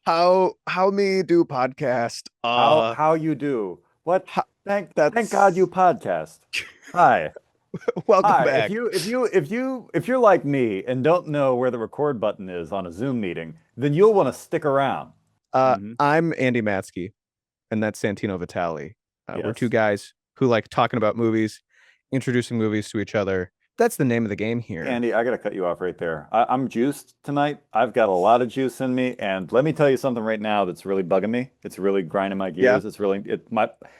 How me do podcast? How you do? What? Thank God That's you podcast. Hi. welcome Hi. If back. you're like me and don't know where the record button is on a Zoom meeting, then you'll want to stick around. Hmm. I'm Andy Matsky, and that's Santino Vitale. We're two Yes. guys who like talking about movies, introducing movies to each other. That's the name of the game here. Andy, I gotta cut you off right there. I'm juiced tonight. I've got a lot of juice in me, and let me tell you something right now that's really bugging me. It's really grinding my Yeah, gears. You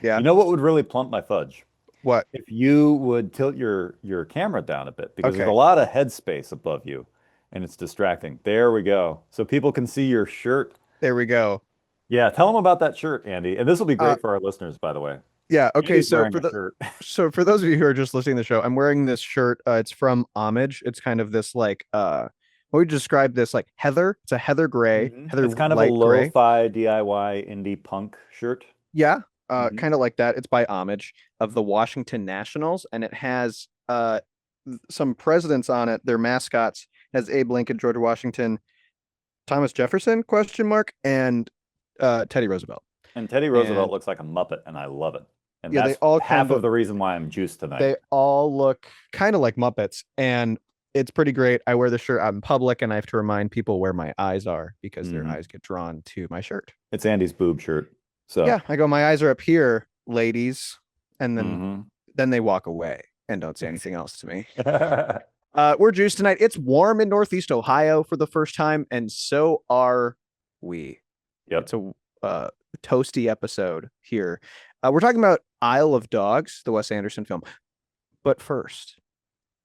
yeah. know what would really plump my fudge? What? If you would tilt your camera down a bit because there's a Okay, lot of headspace above you and it's distracting. There we go. So people can see your shirt. there we go. Yeah, tell them about that shirt, Andy. And this will be Uh, great for our listeners, by the way. yeah. Okay. Andy's wearing a shirt. So for those of you who are just listening to the show, I'm wearing this shirt. It's from Homage. It's kind of this like what would you describe this like heather? It's a heather gray, It's heather kind of a light gray. lo-fi DIY indie punk shirt. Yeah, Hmm. kind of like that. It's by homage of the Washington Nationals, and it has some presidents on it. Their mascots it has Abe Lincoln, George Washington, Thomas Jefferson question mark, and Teddy Roosevelt. And Teddy Roosevelt And looks like a Muppet, and I love it. And yeah, they that's all half kind of of the reason why I'm juiced tonight. they all look kind of like Muppets, and it's pretty great. I wear the shirt out in public, and I have to remind people where my eyes are because their Hmm. eyes get drawn to my shirt. It's Andy's boob shirt. Yeah, So, I go, my eyes are up here, ladies, and hmm. then they walk away and don't say anything else to me. We're juiced tonight. It's warm in Northeast Ohio for the first time, and so are we. Yep. It's a uh, toasty episode here. We're talking about Isle of Dogs, the Wes Anderson film. But first,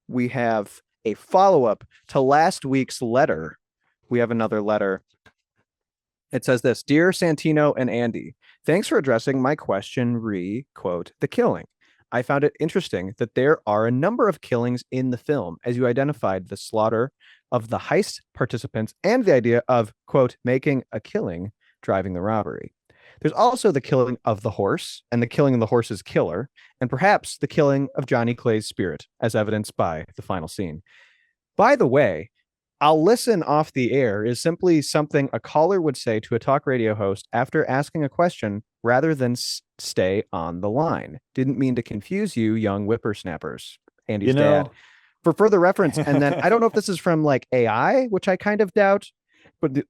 we have a follow up to last week's letter. We have another letter. It says this: Dear Santino and Andy, thanks for addressing my question re quote the killing. I found it interesting that there are a number of killings in the film, as you identified the slaughter of the heist participants and the idea of quote making a killing driving the robbery. There's also the killing of the horse and the killing of the horse's killer, and perhaps the killing of Johnny Clay's spirit, as evidenced by the final scene. By the way, I'll listen off the air is simply something a caller would say to a talk radio host after asking a question rather than stay on the line. Didn't mean to confuse you, young whippersnappers. You Andy's dad. know, For further reference, and then I don't know if this is from like AI, which I kind of doubt, but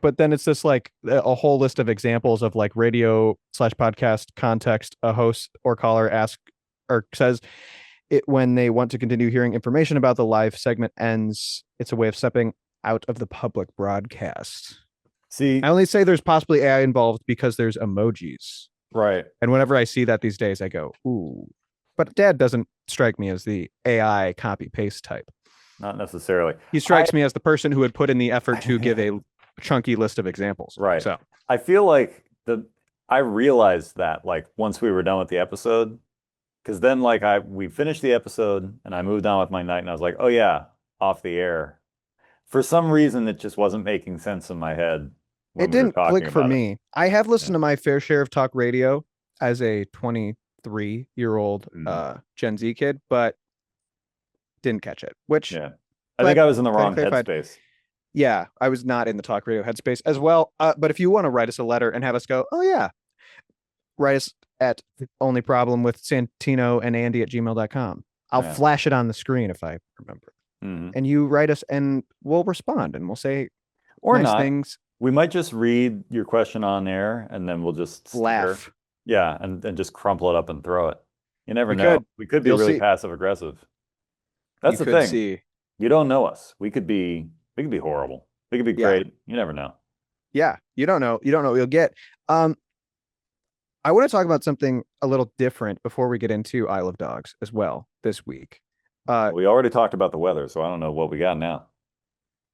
but then it's just like a whole list of examples of like radio slash podcast context. A host or caller asks or says, it when they want to continue hearing information about the live segment ends, it's a way of stepping out of the public broadcast. I see, only say there's possibly AI involved because there's emojis. right. And whenever I see that these days, I go, ooh. But dad doesn't strike me as the AI copy paste type. Not necessarily. He I strikes me as the person who would put in the effort to give a chunky list of examples. right. So, I feel like I realized that like once we were done with the episode, because then like we finished the episode and I moved on with my night and I was like, oh yeah, off the air. For some reason, it just wasn't making sense in my head it when we were didn't talking click for about it. me. I have Yeah. listened to my fair share of talk radio as a 23-year-old Mhm. Gen Z kid, but didn't catch it. Which Yeah. I think I was in the glad wrong clarified. headspace. Yeah, I was not in the talk radio headspace as well. But if you want to write us a letter and have us go, oh yeah, write us at the only problem with Santino and Andy at gmail.com. I'll Yeah. flash it on the screen if I remember. Hmm. And you write us and we'll respond and we'll say Or nice not. things, We might just read your question on air and then we'll just stare. laugh. Yeah, and just crumple it up and throw it. You never We know. could. We could be You'll really see. passive aggressive. You That's the could thing. see. You don't know us. We could be horrible. We could be Yeah. great. You never know. Yeah. You don't know. You don't know what you'll get. Um, I want to talk about something a little different before we get into Isle of Dogs as well this week. We already talked about the weather, so I don't know what we got now.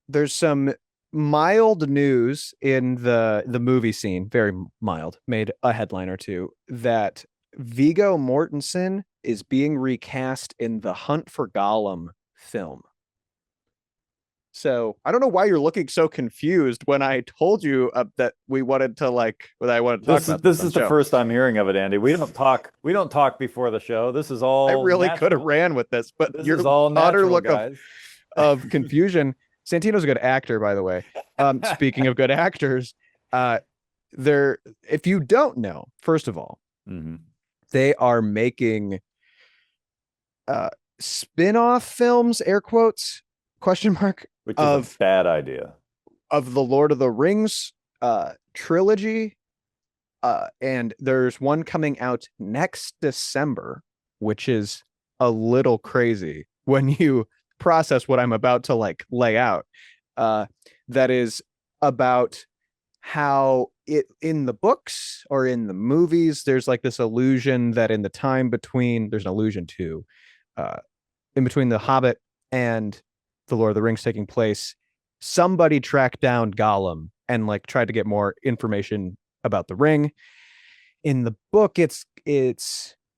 There's some mild news in the movie scene, very mild, made a headline or two that Viggo Mortensen is being recast in the Hunt for Gollum film. So I don't know why you're looking so confused when I told you that we wanted to like that I wanted to talk This is about this on is the the show. first I'm hearing of it, Andy. We don't talk before the show. This is I all really could have natural. ran with this, but This your is all utter natural, look guys. of confusion. Santino's a good actor, by the way. Speaking of good actors, Uh, they're if you don't know, first of all, Hmm. they are making uh spin-off films, air quotes, question mark, Which is a of bad idea. the Lord of the Rings trilogy. And there's one coming out next December, which is a little crazy when you process what I'm about to like lay out. Uh, that is about how it in the books or in the movies, there's like this illusion that in the time between, there's an illusion too, uh, in between The Hobbit and The Lord of the Rings taking place, somebody tracked down Gollum and like tried to get more information about the ring. In the book, it's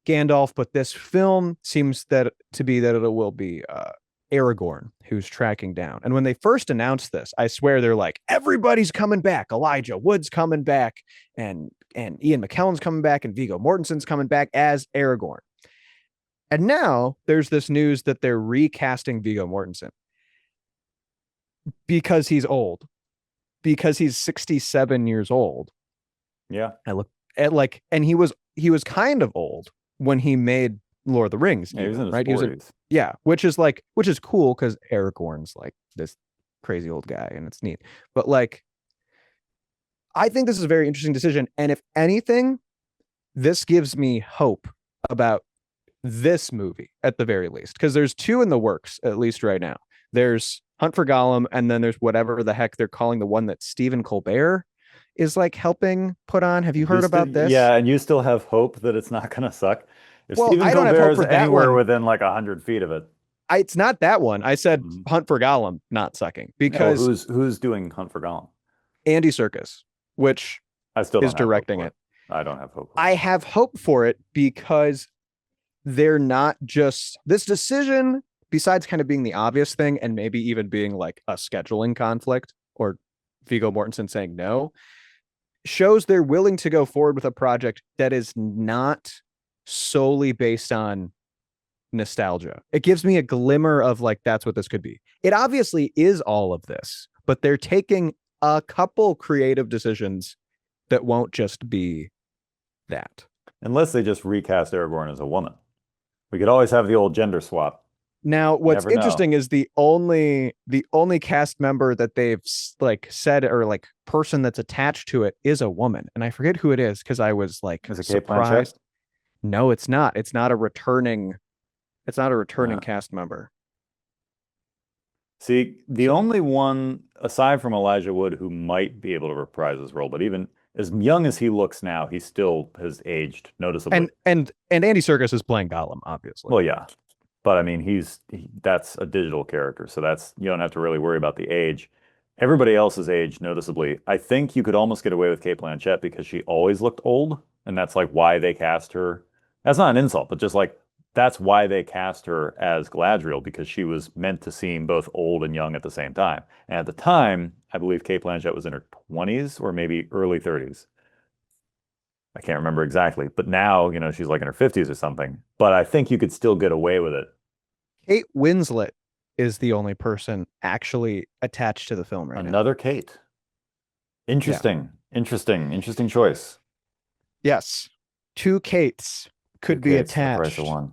Gandalf, but this film seems that to be that it will be Aragorn who's tracking down. And when they first announced this, I swear they're like, everybody's coming back. Elijah Wood's coming back, and Ian McKellen's coming back, and Viggo Mortensen's coming back as Aragorn. And now there's this news that they're recasting Viggo Mortensen because he's old, because he's 67 years old. Yeah. I look at like, and he was kind of old when he made Lord of the Rings, Yeah, he was in his right? 40s. Yeah, which is cool because Aragorn's like this crazy old guy, and it's neat. But like, I think this is a very interesting decision, and if anything, this gives me hope about this movie at the very least, because there's two in the works at least right now. There's Hunt for Gollum, and then there's whatever the heck they're calling the one that Stephen Colbert is like helping put on. Have you heard about this? Yeah, and you still have hope that it's not going to suck. If Well, Stephen I don't have Colbert hope is for that anywhere one. within like 100 feet of it. It's not that one. I said Mhm. Hunt for Gollum not sucking No, because who's doing Hunt for Gollum? Andy Serkis, which I still is don't have hope directing for it. it. I don't have hope for I it. have hope for it because they're not just this decision, besides kind of being the obvious thing and maybe even being like a scheduling conflict or Viggo Mortensen saying no, shows they're willing to go forward with a project that is not solely based on nostalgia. It gives me a glimmer of like, that's what this could be. It obviously is all of this, but they're taking a couple creative decisions that won't just be that. Unless they just recast Aragorn as a woman. We could always have the old gender swap. Now, You what's never know. interesting is the only cast member that they've like said or like person that's attached to it is a woman, and I forget who it is because I was like Is it Kate Blanchett? surprised. No, it's not. It's not a returning. It's not a returning Yeah. cast member. See, the So, only one aside from Elijah Wood who might be able to reprise his role, but even as young as he looks now, he still has aged noticeably. and Andy Serkis is playing Gollum, obviously. Well, yeah, but I mean, that's a digital character, so that's you don't have to really worry about the age. Everybody else has aged noticeably. I think you could almost get away with Kate Blanchett because she always looked old, and that's like why they cast her. That's not an insult, but just like that's why they cast her as Galadriel because she was meant to seem both old and young at the same time. And at the time, I believe Kate Blanchett was in her 20s or maybe early 30s. I can't remember exactly, but now, she's like in her 50s or something. But I think you could still get away with it. Kate Winslet is the only person actually attached to the film right now. Another Kate. Yeah. Interesting choice. Yes. Two Kates Two could be Kates for the price of attached. one.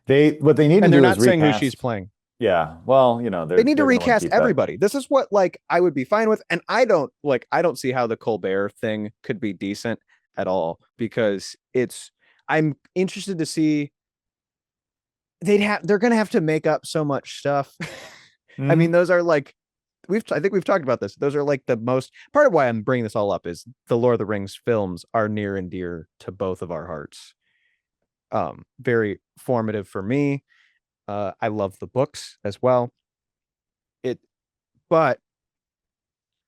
What they need to And they're do is not saying who she's recast. playing. Yeah, well, They need to they're going to want to recast keep that. everybody. This is what like I would be fine with. And I don't see how the Colbert thing could be decent at all because I'm interested to see they're gonna have to make up so much stuff. I mean, Mhm. those are like I think we've talked about this. Those are like the most part of why I'm bringing this all up is the Lord of the Rings films are near and dear to both of our hearts. Very formative for me. I love the books as well. It, but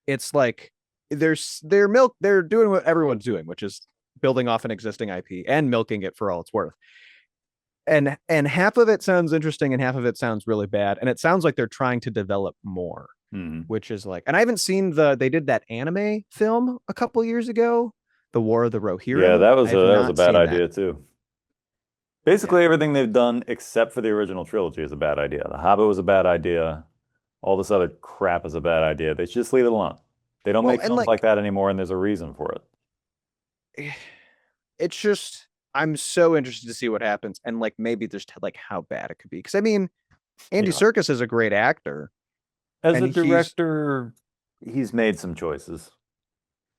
it's like they're doing what everyone's doing, which is building off an existing IP and milking it for all it's worth. And half of it sounds interesting and half of it sounds really bad. And it sounds like they're trying to develop more, Mhm. which is like, and I haven't seen they did that anime film a couple years ago, The War of the Yeah, Rohirrim. that was I a have that was a not bad seen that. idea too. Yeah. Basically, everything they've done except for the original trilogy is a bad idea. The Hobbit was a bad idea. All this other crap is a bad idea. They should just leave it alone. They don't Well, make and films like that anymore, and there's a reason for it. it's just I'm so interested to see what happens, and like maybe just like how bad it could be. Because I mean, Andy Yeah. Serkis is a great actor, As a and he's director, he's made some choices.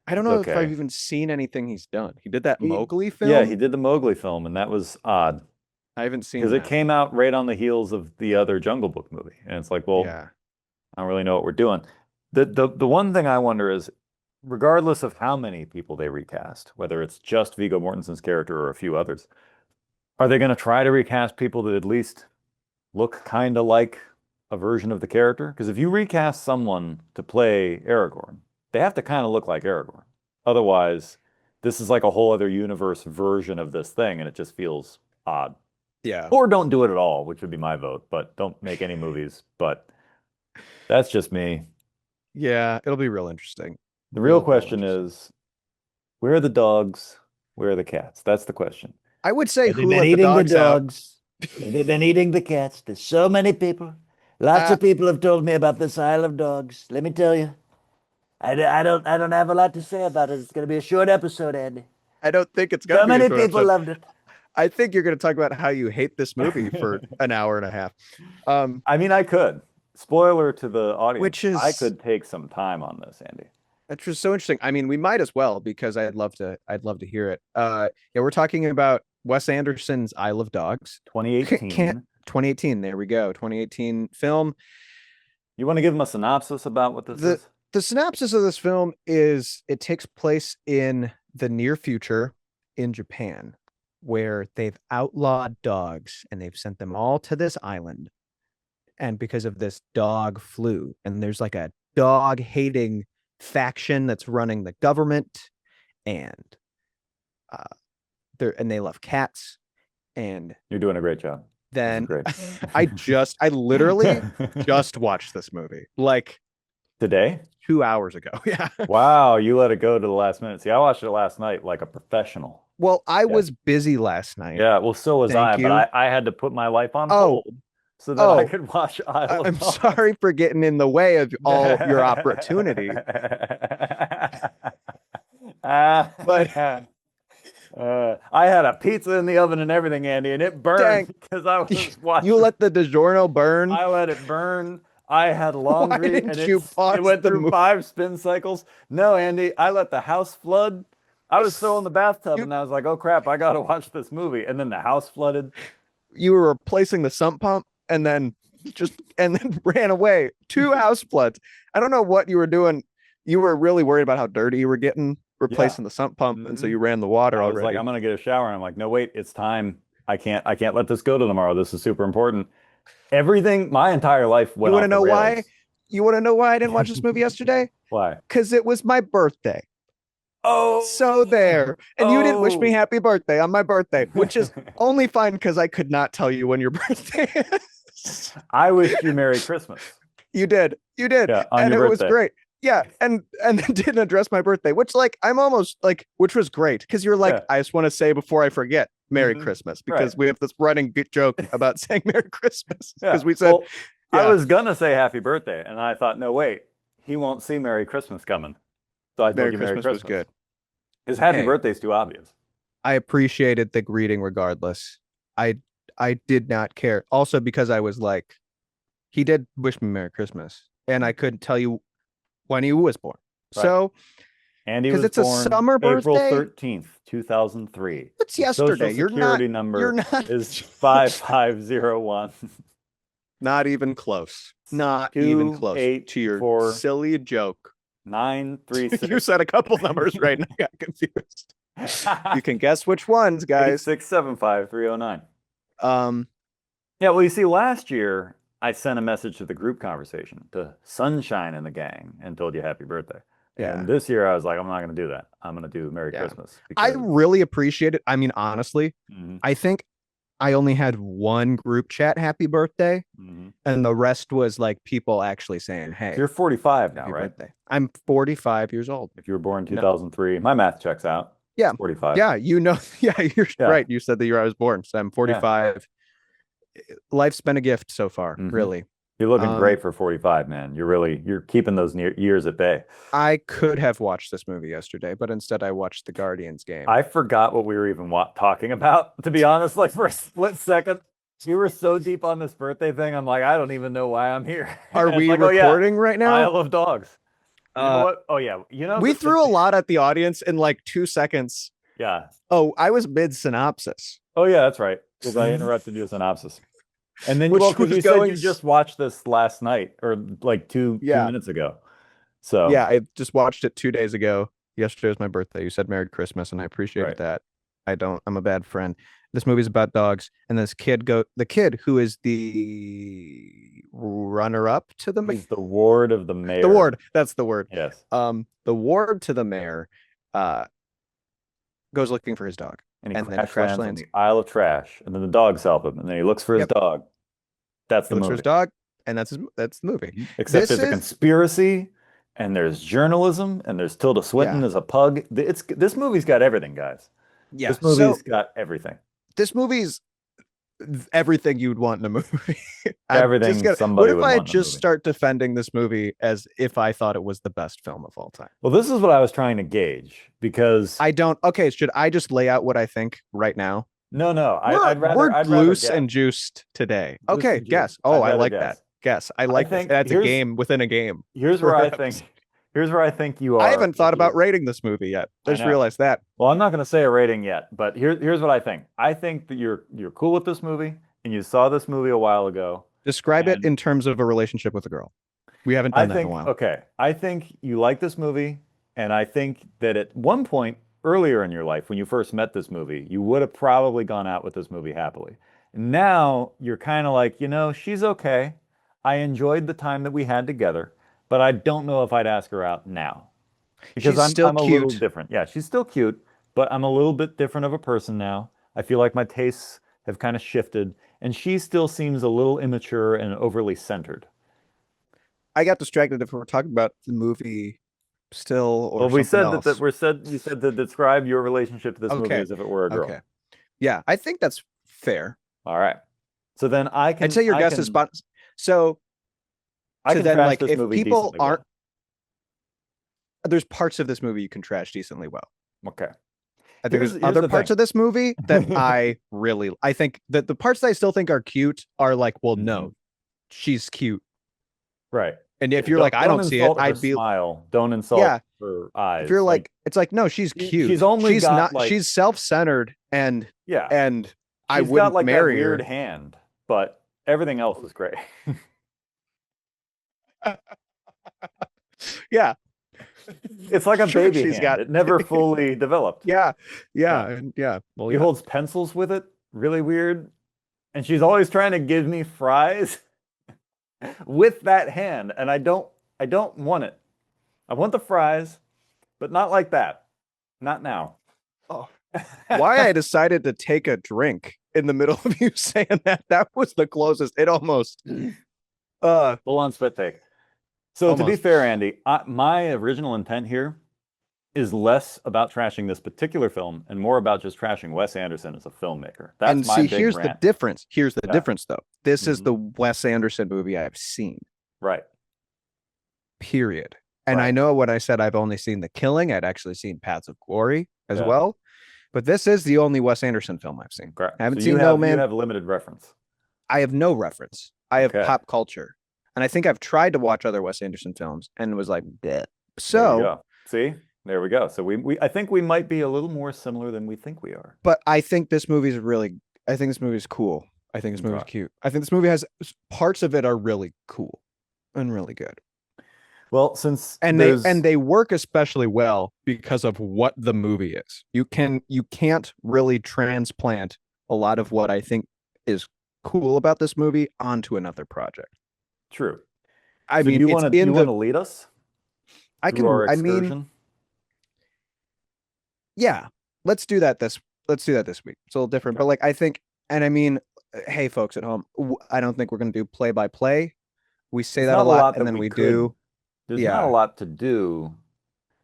I don't It's know if I've okay. even seen anything he's done. He did that He, Mowgli yeah, he film. did the Mowgli film, and that was odd I haven't because seen it that. came out right on the heels of the other Jungle Book movie, and it's like, well, Yeah. I don't really know what we're doing. The one thing I wonder is, regardless of how many people they recast, whether it's just Viggo Mortensen's character or a few others, are they going to try to recast people that at least look kind of like a version of the character? Because if you recast someone to play Aragorn, they have to kind of look like Aragorn. Otherwise, this is like a whole other universe version of this thing, and it just feels odd. Yeah. Or don't do it at all, which would be my vote, but don't make any movies. But that's just me. Yeah, it'll be real interesting. The real Real question interesting. is, where are the dogs? Where are the cats? That's the question. I would say They've who been let the eating the dogs out. dogs. They've been eating the cats. There's so many people. Lots Uh, of people have told me about this Isle of Dogs. Let me tell you, I don't have a lot to say about it. It's going to be a short episode, Andy. I don't think it's gonna So be a many short people episode. loved it. I think you're gonna talk about how you hate this movie for an hour and a half. I mean, I could. Spoiler to the audience. Which is I could take some time on this, Andy. That's just so interesting. I mean, we might as well because I'd love to hear it. Yeah, we're talking about Wes Anderson's Isle of Dogs. 2018. 2018. There we go. 2018 film. You want to give them a synopsis about what this is? The synopsis of this film is it takes place in the near future in Japan, where they've outlawed dogs and they've sent them all to this island. And because of this dog flu, and there's like a dog hating faction that's running the government, and they love cats. And You're doing a great job. then Great. I literally just watched this movie like Today? 2 hours ago. Yeah. Wow, you let it go to the last minute. See, I watched it last night like a professional. Well, I was busy last night. Yeah, well, so was Thank I, you. but I had to put my life on Oh. hold so that I could watch Isle of I'm Dogs. sorry for getting in the way of all your opportunity. But I had a pizza in the oven and everything, Andy, and it burned because I was watching. You let the DiGiorno burn. I let it burn. I had laundry, didn't and you pause it went the through movie? 5 spin cycles. No, Andy, I let the house flood. I was so in the bathtub, and I was like, "Oh crap, I gotta watch this movie." And then the house flooded. You were replacing the sump pump and then ran away. 2 house floods. I don't know what you were doing. You were really worried about how dirty you were getting replacing the sump pump, and so you ran the water I was already. like, I'm gonna get a shower, and I'm like, no, wait, it's time. I can't let this go to tomorrow. This is super important. Everything, my entire life went. You want to off know the why? rails. You want to know why I didn't watch this movie yesterday? Why? Because it was my birthday. Oh, So there. And you didn't wish me Oh. happy birthday on my birthday, which is only fine because I could not tell you when your birthday is. I wished you Merry Christmas. You did. Yeah, on And it your was birthday. great. Yeah. And then didn't address my birthday, which like I'm almost like, which was great. Because you're like, Yeah. I just want to say before I forget, Merry Mhm. Christmas. Because Right. we have this running joke about saying Merry Christmas. Yeah. Because we said Well, I yeah. was gonna say happy birthday, and I thought, no, wait, he won't see Merry Christmas coming. So I told Merry you Christmas was good. His happy Hey. birthday's too obvious. I appreciated the greeting regardless. I did not care. Also because I was like, he did wish me Merry Christmas, and I couldn't tell you when he was born. Right. So And he 'Cause was it's a born summer April birthday? 13th, 2003. it's His yesterday. Social Security number You're not is 5501. not even close. Not even close to your 284. silly joke. 936. You said a couple numbers right and I got confused. You can guess which ones, guys. 675-309. Um, Yeah, well, you see, last year I sent a message to the group conversation to Sunshine and the gang and told you happy birthday. Yeah. And this year I was like, I'm not going to do that. I'm going to do Merry Yeah. Christmas. I because- really appreciate it. I mean, honestly, Mhm, I think I only had one group chat happy birthday, mhm. and the rest was like people actually saying, "Hey, You're 45 now, happy right? birthday." I'm 45 years old. If you were born in No. 2003, my math checks out. Yeah. 45. Yeah, you know, yeah, you're Yeah. right. You said the year I was born, so I'm 45. Life's been a gift so far, Mhm. really. You're looking Um, great for 45, man. You're keeping those years at bay. I could have watched this movie yesterday, but instead I watched the Guardians game. I forgot what we were even talking about, to be honest. Like for a split second, we were so deep on this birthday thing. I'm like, I don't even know why I'm here. Are And it's we like, oh yeah, recording right now? Isle of Dogs. You know Uh, what? Oh yeah, you know we threw a lot at the audience in like 2 seconds. yeah. Oh, I was mid synopsis. Oh yeah, that's right. Because I interrupted your synopsis. And then Which well, because was you said going you just watched this last night or like two Yeah. minutes ago. So Yeah, I just watched it 2 days ago. Yesterday was my birthday. You said Merry Christmas, and I appreciated Right. that. I'm a bad friend. This movie's about dogs, and the kid who is the runner-up to the he's the ward of the mayor. the ward. That's the word. Yes. The ward to the mayor, goes looking for his dog, And he and then crash lands on the Isle of Trash, and then the dogs help him, and then he looks for his Yep. dog. That's He the looks for movie. his dog, and that's the movie. Except This there's a is- conspiracy, and there's journalism, and there's Tilda Swinton Yeah. as a pug. This movie's got everything, guys. Yeah, This movie's got everything. this movie's everything you'd want in a movie. Everything somebody What if would I want in a just movie. start defending this movie as if I thought it was the best film of all time? Well, this is what I was trying to gauge because I don't. Okay, should I just lay out what I think right now? no, I'd We're rather loose guess. and juiced today. Loose Okay, and guess. juiced. Oh, I'd I rather like guess. that. Guess. I like think this. That's a here's- game within a game. Here's for where I an think. episode. Here's where I think you are. I haven't thought with about your- rating this movie yet. I I just know. realized that. Well, I'm not going to say a rating yet, but here's what I think. I think that you're cool with this movie, and you saw this movie a while ago. Describe it And- in terms of a relationship with a girl. We haven't done that in a while. Okay, I think you like this movie, and I think that at one point earlier in your life, when you first met this movie, you would have probably gone out with this movie happily. Now you're kind of like, she's okay. I enjoyed the time that we had together, but I don't know if I'd ask her out now because She's still I'm a little cute. different. Yeah, she's still cute, but I'm a little bit different of a person now. I feel like my tastes have kind of shifted, and she still seems a little immature and overly centered. I got distracted if we're talking about the movie still or Well, we said something else. you said to describe your relationship to this movie Okay. as if it were a girl. Okay. Yeah, I think that's fair. All right. So then I'd say your I guess can, is spot. So I so can then, trash like, this if movie people decently well. aren't, there's parts of this movie you can trash decently well. Okay. I think Here's there's other the parts thing. of this movie that I think that the parts that I still think are cute are like, well, no, she's cute. Right. And if you're like, I don't see it, insult her I'd be, smile. Don't insult Yeah. her eyes. if you're like, it's like, no, she's cute. she's only got, not, like- she's self-centered and yeah, I she's wouldn't got like marry that weird her. hand, but everything else is great. Yeah. It's like a Sure, baby she's hand. got- It never fully developed. Yeah. Yeah. And yeah. Well, He yeah. holds pencils with it, really weird. And she's always trying to give me fries with that hand, and I don't want it. I want the fries, but not like that. Not now. Oh. Why I decided to take a drink in the middle of you saying that was the closest. It almost Full on spit take. So to be Almost. fair, Andy, my original intent here is less about trashing this particular film and more about just trashing Wes Anderson as a filmmaker. That's and my see, big here's the rant. difference. Here's the Yeah. difference though. This is Mhm. the Wes Anderson movie I've seen. Right. Period. And I Right. know what I said, I've only seen The Killing. I'd actually seen Paths of Glory as Yeah. well. But this is the only Wes Anderson film I've seen. Correct. I haven't So seen you No have, Man. You have limited reference. I have no reference. I have Okay. pop culture. And I think I've tried to watch other Wes Anderson films and was like, bleh. There you So, go. See, there we go. So I think we might be a little more similar than we think we are. but I think this movie is I think this movie is cool. I think this movie is Okay. cute. I think this movie has parts of it are really cool and really good. Well, since And there's- they work especially well because of what the movie is. You can't really transplant a lot of what I think is cool about this movie onto another project. true. I So mean, you it's want to in the lead us? I through can our I mean, excursion? yeah, let's do that this week. It's a little different, but like I think, and I mean, hey folks at home, I don't think we're going to do play by play. We say There's that a not a lot lot and that then we we could. do. There's yeah. not a lot to do.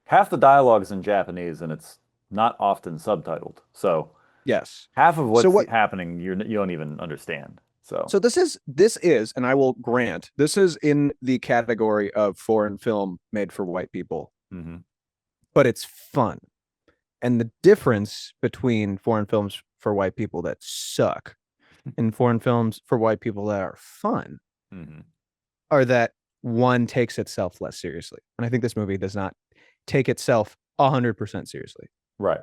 Half the dialogue is in Japanese, and it's not often subtitled. So Yes. half of what's what- happening you don't even understand. So this is, and I will grant, this is in the category of foreign film made for white people, but it's fun. And the difference between foreign films for white people that suck and foreign films for white people that are fun are that one takes itself less seriously. And I think this movie does not take itself 100% seriously. Right.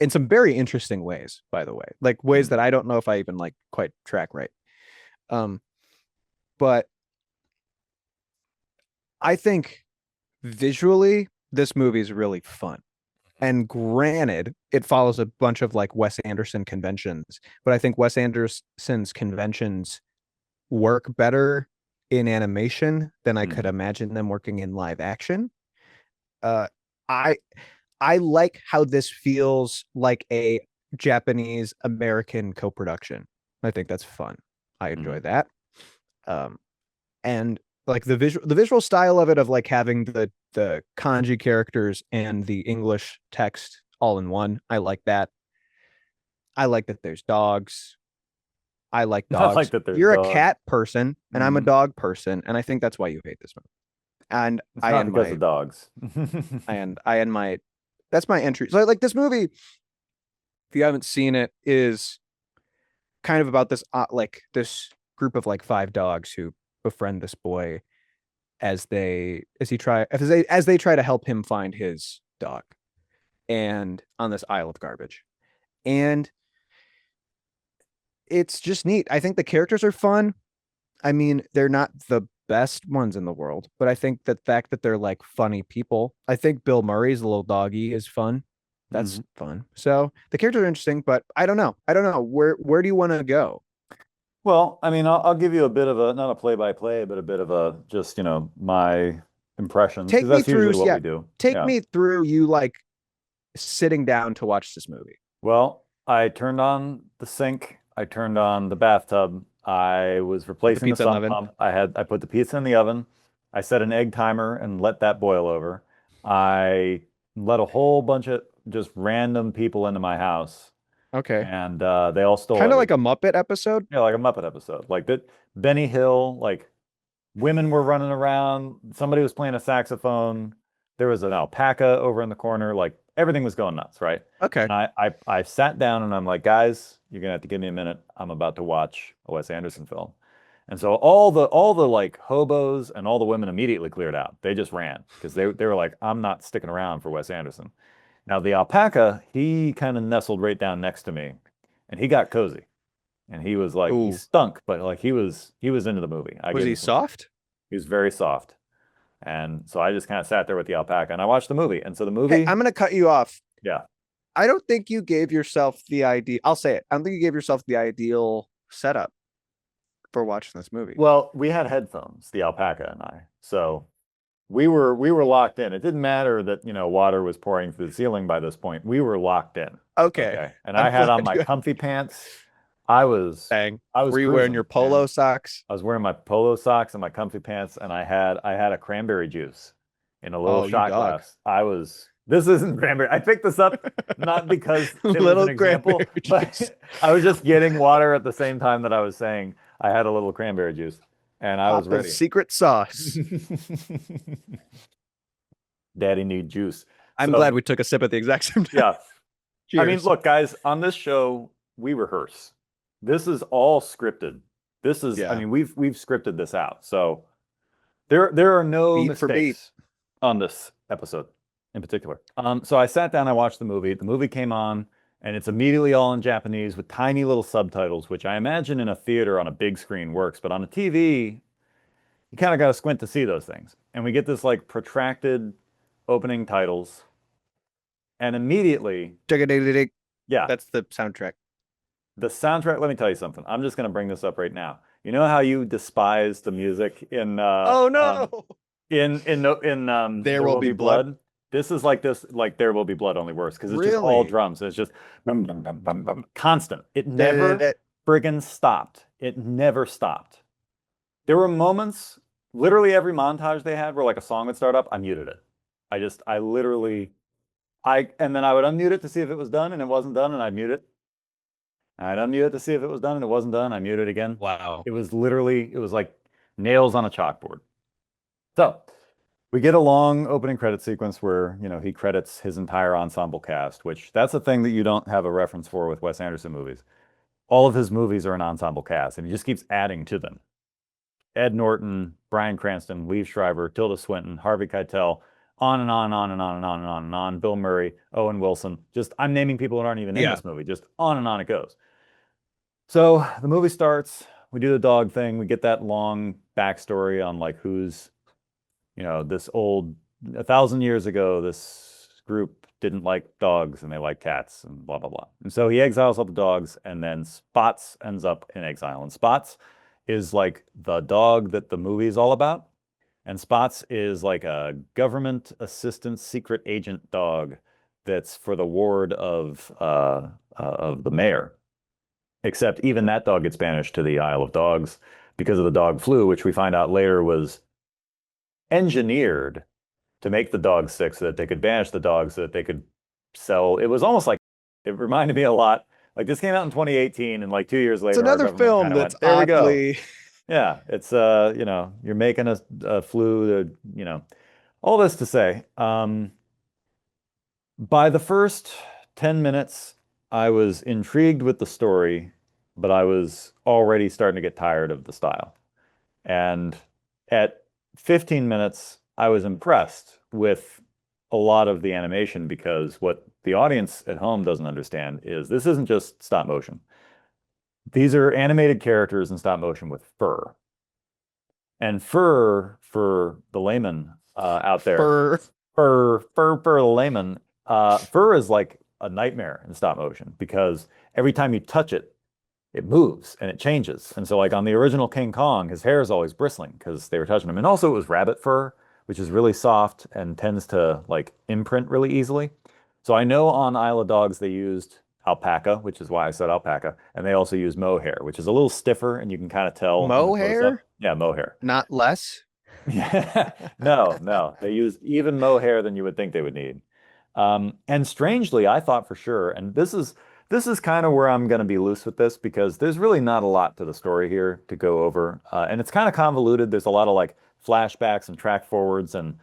In some very interesting ways, by the way, like ways that I don't know if I even like quite track right. But I think visually this movie is really fun. And granted, it follows a bunch of like Wes Anderson conventions, but I think Wes Anderson's conventions work better in animation than I could imagine them working in live action. I like how this feels like a Japanese American co-production. I think that's fun. I enjoy that. And like the visual style of it, of like having the kanji characters and the English text all in one. I like that. I like that there's dogs. I like dogs. I like that there's You're dogs. a cat person and I'm a dog person, and I think that's why you hate this movie. And it's not because of dogs. That's my entry. So like this movie, if you haven't seen it, is kind of about this like this group of like 5 dogs who befriend this boy as they try to help him find his dog, and on this Isle of Garbage. And it's just neat. I think the characters are fun. I mean, they're not the best ones in the world, but I think the fact that they're like funny people. I think Bill Murray's little doggy is fun. That's fun. So the characters are interesting, but I don't know. Where do you want to go? Well, I mean, I'll give you a bit of a, not a play-by-play, but a bit of a just, my impressions. Take me that's through, usually what we do. Take me through you like sitting down to watch this movie. Well, I turned on the sink. I turned on the bathtub. I was replacing the sump pump. I put the pizza in the oven. I set an egg timer and let that boil over. I let a whole bunch of just random people into my house. Okay. And they all stole kind of like a Muppet episode. Yeah, like a Muppet episode. Like that Benny Hill, like women were running around, somebody was playing a saxophone, there was an alpaca over in the corner, like everything was going nuts, right? Okay. And I sat down and I'm like, guys, you're gonna have to give me a minute. I'm about to watch a Wes Anderson film. And so all the like hobos and all the women immediately cleared out. They just ran because they were like, I'm not sticking around for Wes Anderson. Now the alpaca, he kind of nestled right down next to me, and he got cozy, and he was like, he stunk, but like he was into the movie. Was he soft? He was very soft, and so I just kind of sat there with the alpaca, and I watched the movie. And so the movie, hey, I'm gonna cut you off. Yeah, I don't think you gave yourself the idea. I'll say it. I don't think you gave yourself the ideal setup for watching this movie. Well, we had headphones, the alpaca and I, so. We were locked in. It didn't matter that, water was pouring through the ceiling by this point. We were locked in. Okay. And I had on my comfy pants. Were you wearing your polo socks? I was wearing my polo socks and my comfy pants, and I had a cranberry juice in a little shot glass. This isn't cranberry. I picked this up not because it was an example, but I was just getting water at the same time that I was saying I had a little cranberry juice. And I was ready. Secret sauce. Daddy need juice. I'm glad we took a sip at the exact same time. Yeah. Cheers. I mean, look, guys, on this show, we rehearse. This is all scripted. I mean, we've scripted this out. So there are no mistakes on this episode in particular. So I sat down, I watched the movie. The movie came on, and it's immediately all in Japanese with tiny little subtitles, which I imagine in a theater on a big screen works, but on a TV, you kind of got to squint to see those things. And we get this like protracted opening titles, and immediately, yeah, that's the soundtrack. The soundtrack. Let me tell you something. I'm just going to bring this up right now. You know how you despise the music in There Will Be Blood? This is like There Will Be Blood, only worse, because it's just all drums. It's just constant. It never friggin' stopped. It never stopped. There were moments, literally every montage they had where like a song would start up, I muted it. And then I would unmute it to see if it was done, and it wasn't done, and I'd mute it. I'd unmute it to see if it was done, and it wasn't done. I muted again. Wow. It was like nails on a chalkboard. So we get a long opening credit sequence where, he credits his entire ensemble cast, which that's a thing that you don't have a reference for with Wes Anderson movies. All of his movies are an ensemble cast, and he just keeps adding to them. Ed Norton, Bryan Cranston, Liev Schreiber, Tilda Swinton, Harvey Keitel, on and on and on and on and on and on and on. Bill Murray, Owen Wilson. Just I'm naming people that aren't even in this movie. Just on and on it goes. So the movie starts. We do the dog thing. We get that long backstory on like who's, this old 1,000 years ago, this group didn't like dogs and they like cats and blah blah blah. And so he exiles all the dogs, and then Spots ends up in exile. And Spots is like the dog that the movie is all about. And Spots is like a government assistant secret agent dog that's for the ward of the mayor. Except even that dog gets banished to the Isle of Dogs because of the dog flu, which we find out later was engineered to make the dogs sick so that they could banish the dogs so that they could sell. It was almost like, it reminded me a lot. Like this came out in 2018, and like 2 years later, It's another film that's oddly. Yeah, it's you're making a flu, all this to say, by the first 10 minutes, I was intrigued with the story, but I was already starting to get tired of the style. And at 15 minutes, I was impressed with a lot of the animation, because what the audience at home doesn't understand is this isn't just stop motion. These are animated characters in stop motion with fur. And fur, for the layman out there, for the layman, fur is like a nightmare in stop motion, because every time you touch it, it moves and it changes. And so like on the original King Kong, his hair is always bristling because they were touching him. And also it was rabbit fur, which is really soft and tends to like imprint really easily. So I know on Isle of Dogs they used alpaca, which is why I said alpaca, and they also use mohair, which is a little stiffer, and you can kind of tell. Mohair? Yeah, mohair. Not less? Yeah. No. They use even mohair than you would think they would need. And strangely, I thought for sure, and this is kind of where I'm going to be loose with this, because there's really not a lot to the story here to go over. And it's kind of convoluted. There's a lot of like flashbacks and track forwards, and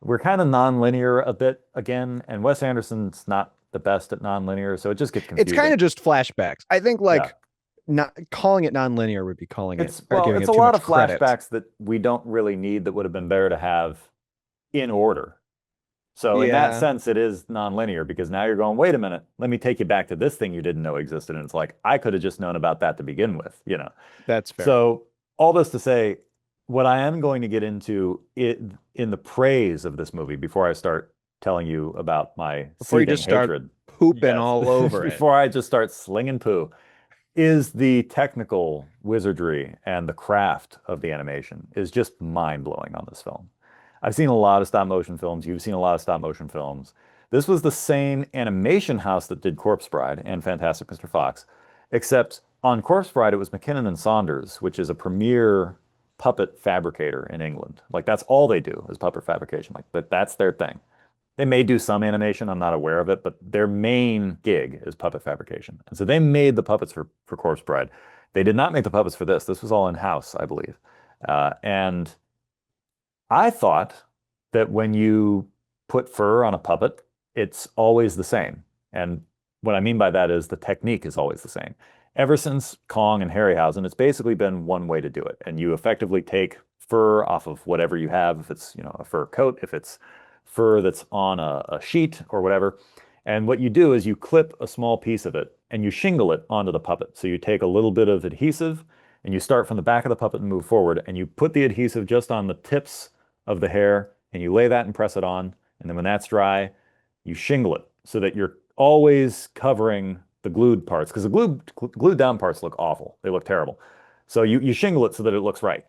we're kind of non-linear a bit again. And Wes Anderson's not the best at non-linear, so it just gets confusing. It's kind of just flashbacks. I think not calling it non-linear would be calling it's it. Well, it's a lot of flashbacks that we don't really need, that would have been better to have in order. So in that sense, it is non-linear, because now you're going, wait a minute, let me take you back to this thing you didn't know existed. And it's like, I could have just known about that to begin with, That's fair. So all this to say, what I am going to get into in the praise of this movie, before I start telling you about my before you just start hatred, pooping all over it, before I just start slinging poo, is the technical wizardry and the craft of the animation is just mind-blowing on this film. I've seen a lot of stop motion films. You've seen a lot of stop motion films. This was the same animation house that did Corpse Bride and Fantastic Mr. Fox, except on Corpse Bride, it was McKinnon and Saunders, which is a premier puppet fabricator in England. Like that's all they do is puppet fabrication. Like that's their thing. They may do some animation, I'm not aware of it, but their main gig is puppet fabrication. And so they made the puppets for Corpse Bride. They did not make the puppets for this. This was all in-house, I believe. And I thought that when you put fur on a puppet, it's always the same. And what I mean by that is the technique is always the same. Ever since Kong and Harryhausen, it's basically been one way to do it. And you effectively take fur off of whatever you have, if it's, a fur coat, if it's fur that's on a sheet or whatever. And what you do is you clip a small piece of it and you shingle it onto the puppet. So you take a little bit of adhesive and you start from the back of the puppet and move forward, and you put the adhesive just on the tips of the hair and you lay that and press it on. And then when that's dry, you shingle it so that you're always covering the glued parts, because the glued down parts look awful. They look terrible. So you shingle it so that it looks right.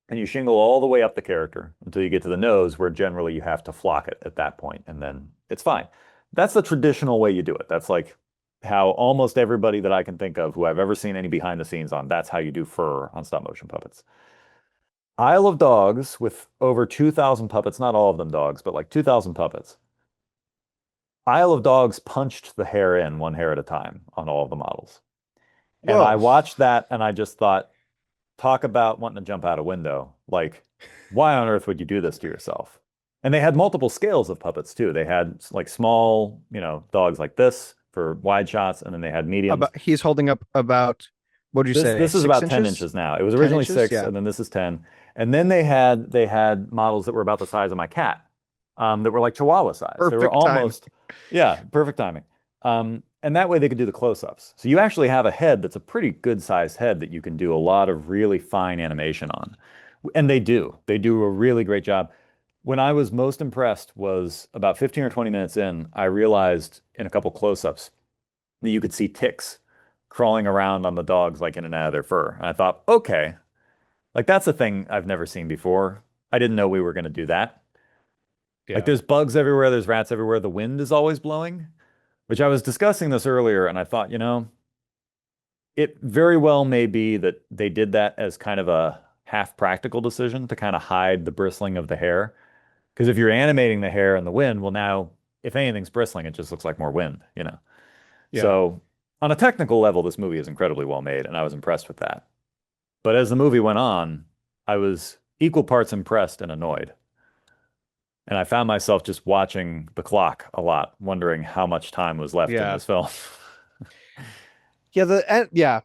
And you shingle all the way up the character until you get to the nose, where generally you have to flock it at that point, and then it's fine. That's the traditional way you do it. That's like how almost everybody that I can think of who I've ever seen any behind the scenes on, that's how you do fur on stop motion puppets. Isle of Dogs, with over 2,000 puppets, not all of them dogs, but like 2,000 puppets. Isle of Dogs punched the hair in one hair at a time on all of the models. And I Whoa. watched that and I just thought, talk about wanting to jump out a window. Like, why on earth would you do this to yourself? And they had multiple scales of puppets too. They had like small, dogs like this for wide shots, and then they had mediums. He's holding up about, what did you say, This is 6 about 10 inches? inches now. It was 10 originally inches? 6, Yeah. and then this is 10. And then they had models that were about the size of my cat, that were like Chihuahua size. They were Perfect time. almost, yeah, perfect timing. And that way they could do the close-ups. So you actually have a head that's a pretty good sized head that you can do a lot of really fine animation on. And they do. They do a really great job. When I was most impressed was about 15 or 20 minutes in, I realized in a couple close-ups that you could see ticks crawling around on the dogs like in and out of their fur. And I thought, okay, like that's a thing I've never seen before. I didn't know we were going to do that. Like there's bugs everywhere, there's rats everywhere, the wind is always blowing, which I was discussing this earlier, and I thought, it very well may be that they did that as kind of a half practical decision to kind of hide the bristling of the hair. Because if you're animating the hair and the wind, well, now if anything's bristling, it just looks like more wind. Yeah. So on a technical level, this movie is incredibly well made, and I was impressed with that. But as the movie went on, I was equal parts impressed and annoyed. And I found myself just watching the clock a lot, wondering how much time was left in this film. Yeah,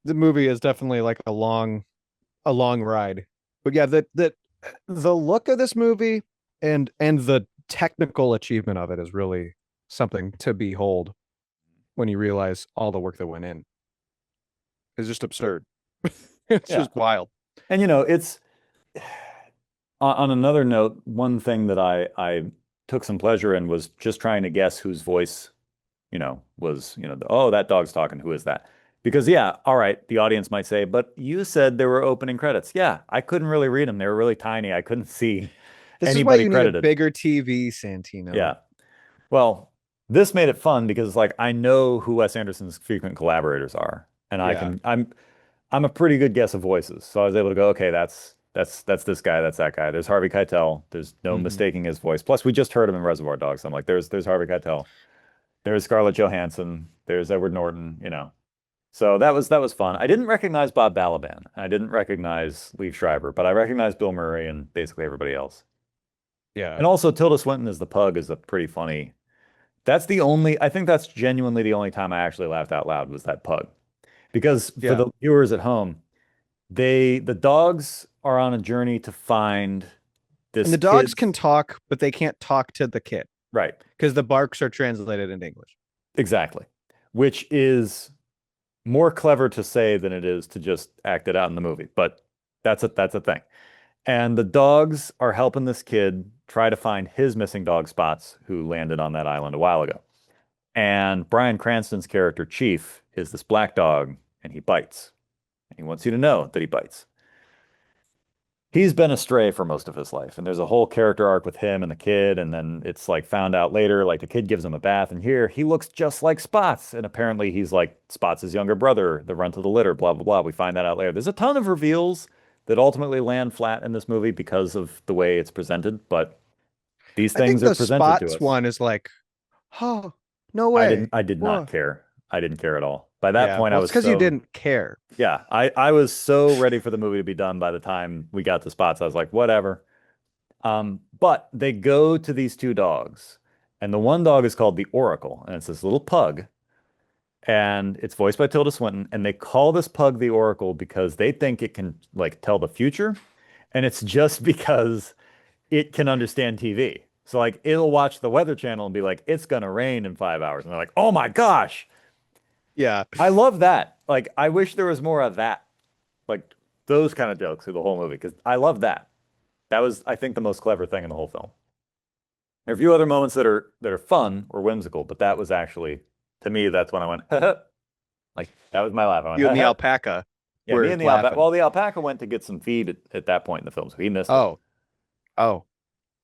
the movie is definitely like a long ride. But yeah, the look of this movie and the technical achievement of it is really something to behold when you realize all the work that went in. It's just absurd. It's just wild. And it's on another note, one thing that I took some pleasure in was just trying to guess whose voice, was, oh, that dog's talking. Who is that? Because yeah, all right, the audience might say, but you said there were opening credits. Yeah, I couldn't really read them. They were really tiny. I couldn't see This is why anybody you need credited. a bigger TV, Santino. Yeah. Well, this made it fun because like I know who Wes Anderson's frequent collaborators are, and I'm a pretty good guess of voices. So I was able to go, okay, that's this guy, that's that guy. There's Harvey Keitel. There's no mistaking his voice. Plus, we just heard him in Reservoir Dogs. I'm like, there's Harvey Keitel. There's Scarlett Johansson. There's Edward Norton. So that was fun. I didn't recognize Bob Balaban. I didn't recognize Liev Schreiber, but I recognized Bill Murray and basically everybody else. Yeah. And also Tilda Swinton as the pug is a pretty funny. I think that's genuinely the only time I actually laughed out loud was that pug. Because for the viewers at home, the dogs are on a journey to find this. And the dogs can talk, but they can't talk to the kid. Right. Because the barks are translated into English. Exactly. Which is more clever to say than it is to just act it out in the movie. But that's a thing. And the dogs are helping this kid try to find his missing dog Spots, who landed on that island a while ago. And Bryan Cranston's character, Chief, is this black dog, and he bites. And he wants you to know that he bites. He's been astray for most of his life, and there's a whole character arc with him and the kid, and then it's like found out later, like the kid gives him a bath, and here he looks just like Spots, and apparently he's like Spots' younger brother, the runt of the litter, blah, blah, blah. We find that out later. There's a ton of reveals that ultimately land flat in this movie because of the way it's presented, but these things are presented to us. Spots one is like, oh, no way. I did not care. I didn't care at all. By that point, I was because you didn't care. Yeah, I was so ready for the movie to be done by the time we got to Spots. I was like, whatever. But they go to these two dogs, and the one dog is called the Oracle, and it's this little pug, and it's voiced by Tilda Swinton, and they call this pug the Oracle because they think it can like tell the future, and it's just because it can understand TV. So like it'll watch the Weather Channel and be like, it's gonna rain in 5 hours, and they're like, oh my gosh. Yeah. I love that. Like, I wish there was more of that. Like, those kind of jokes through the whole movie, because I love that. That was, I think, the most clever thing in the whole film. There are a few other moments that are fun or whimsical, but that was actually, to me, that's when I went, like, that was my laugh. I went, you and the alpaca. Yeah, me and the alpaca. Well, the alpaca went to get some feed at that point in the film, so he missed it. Oh,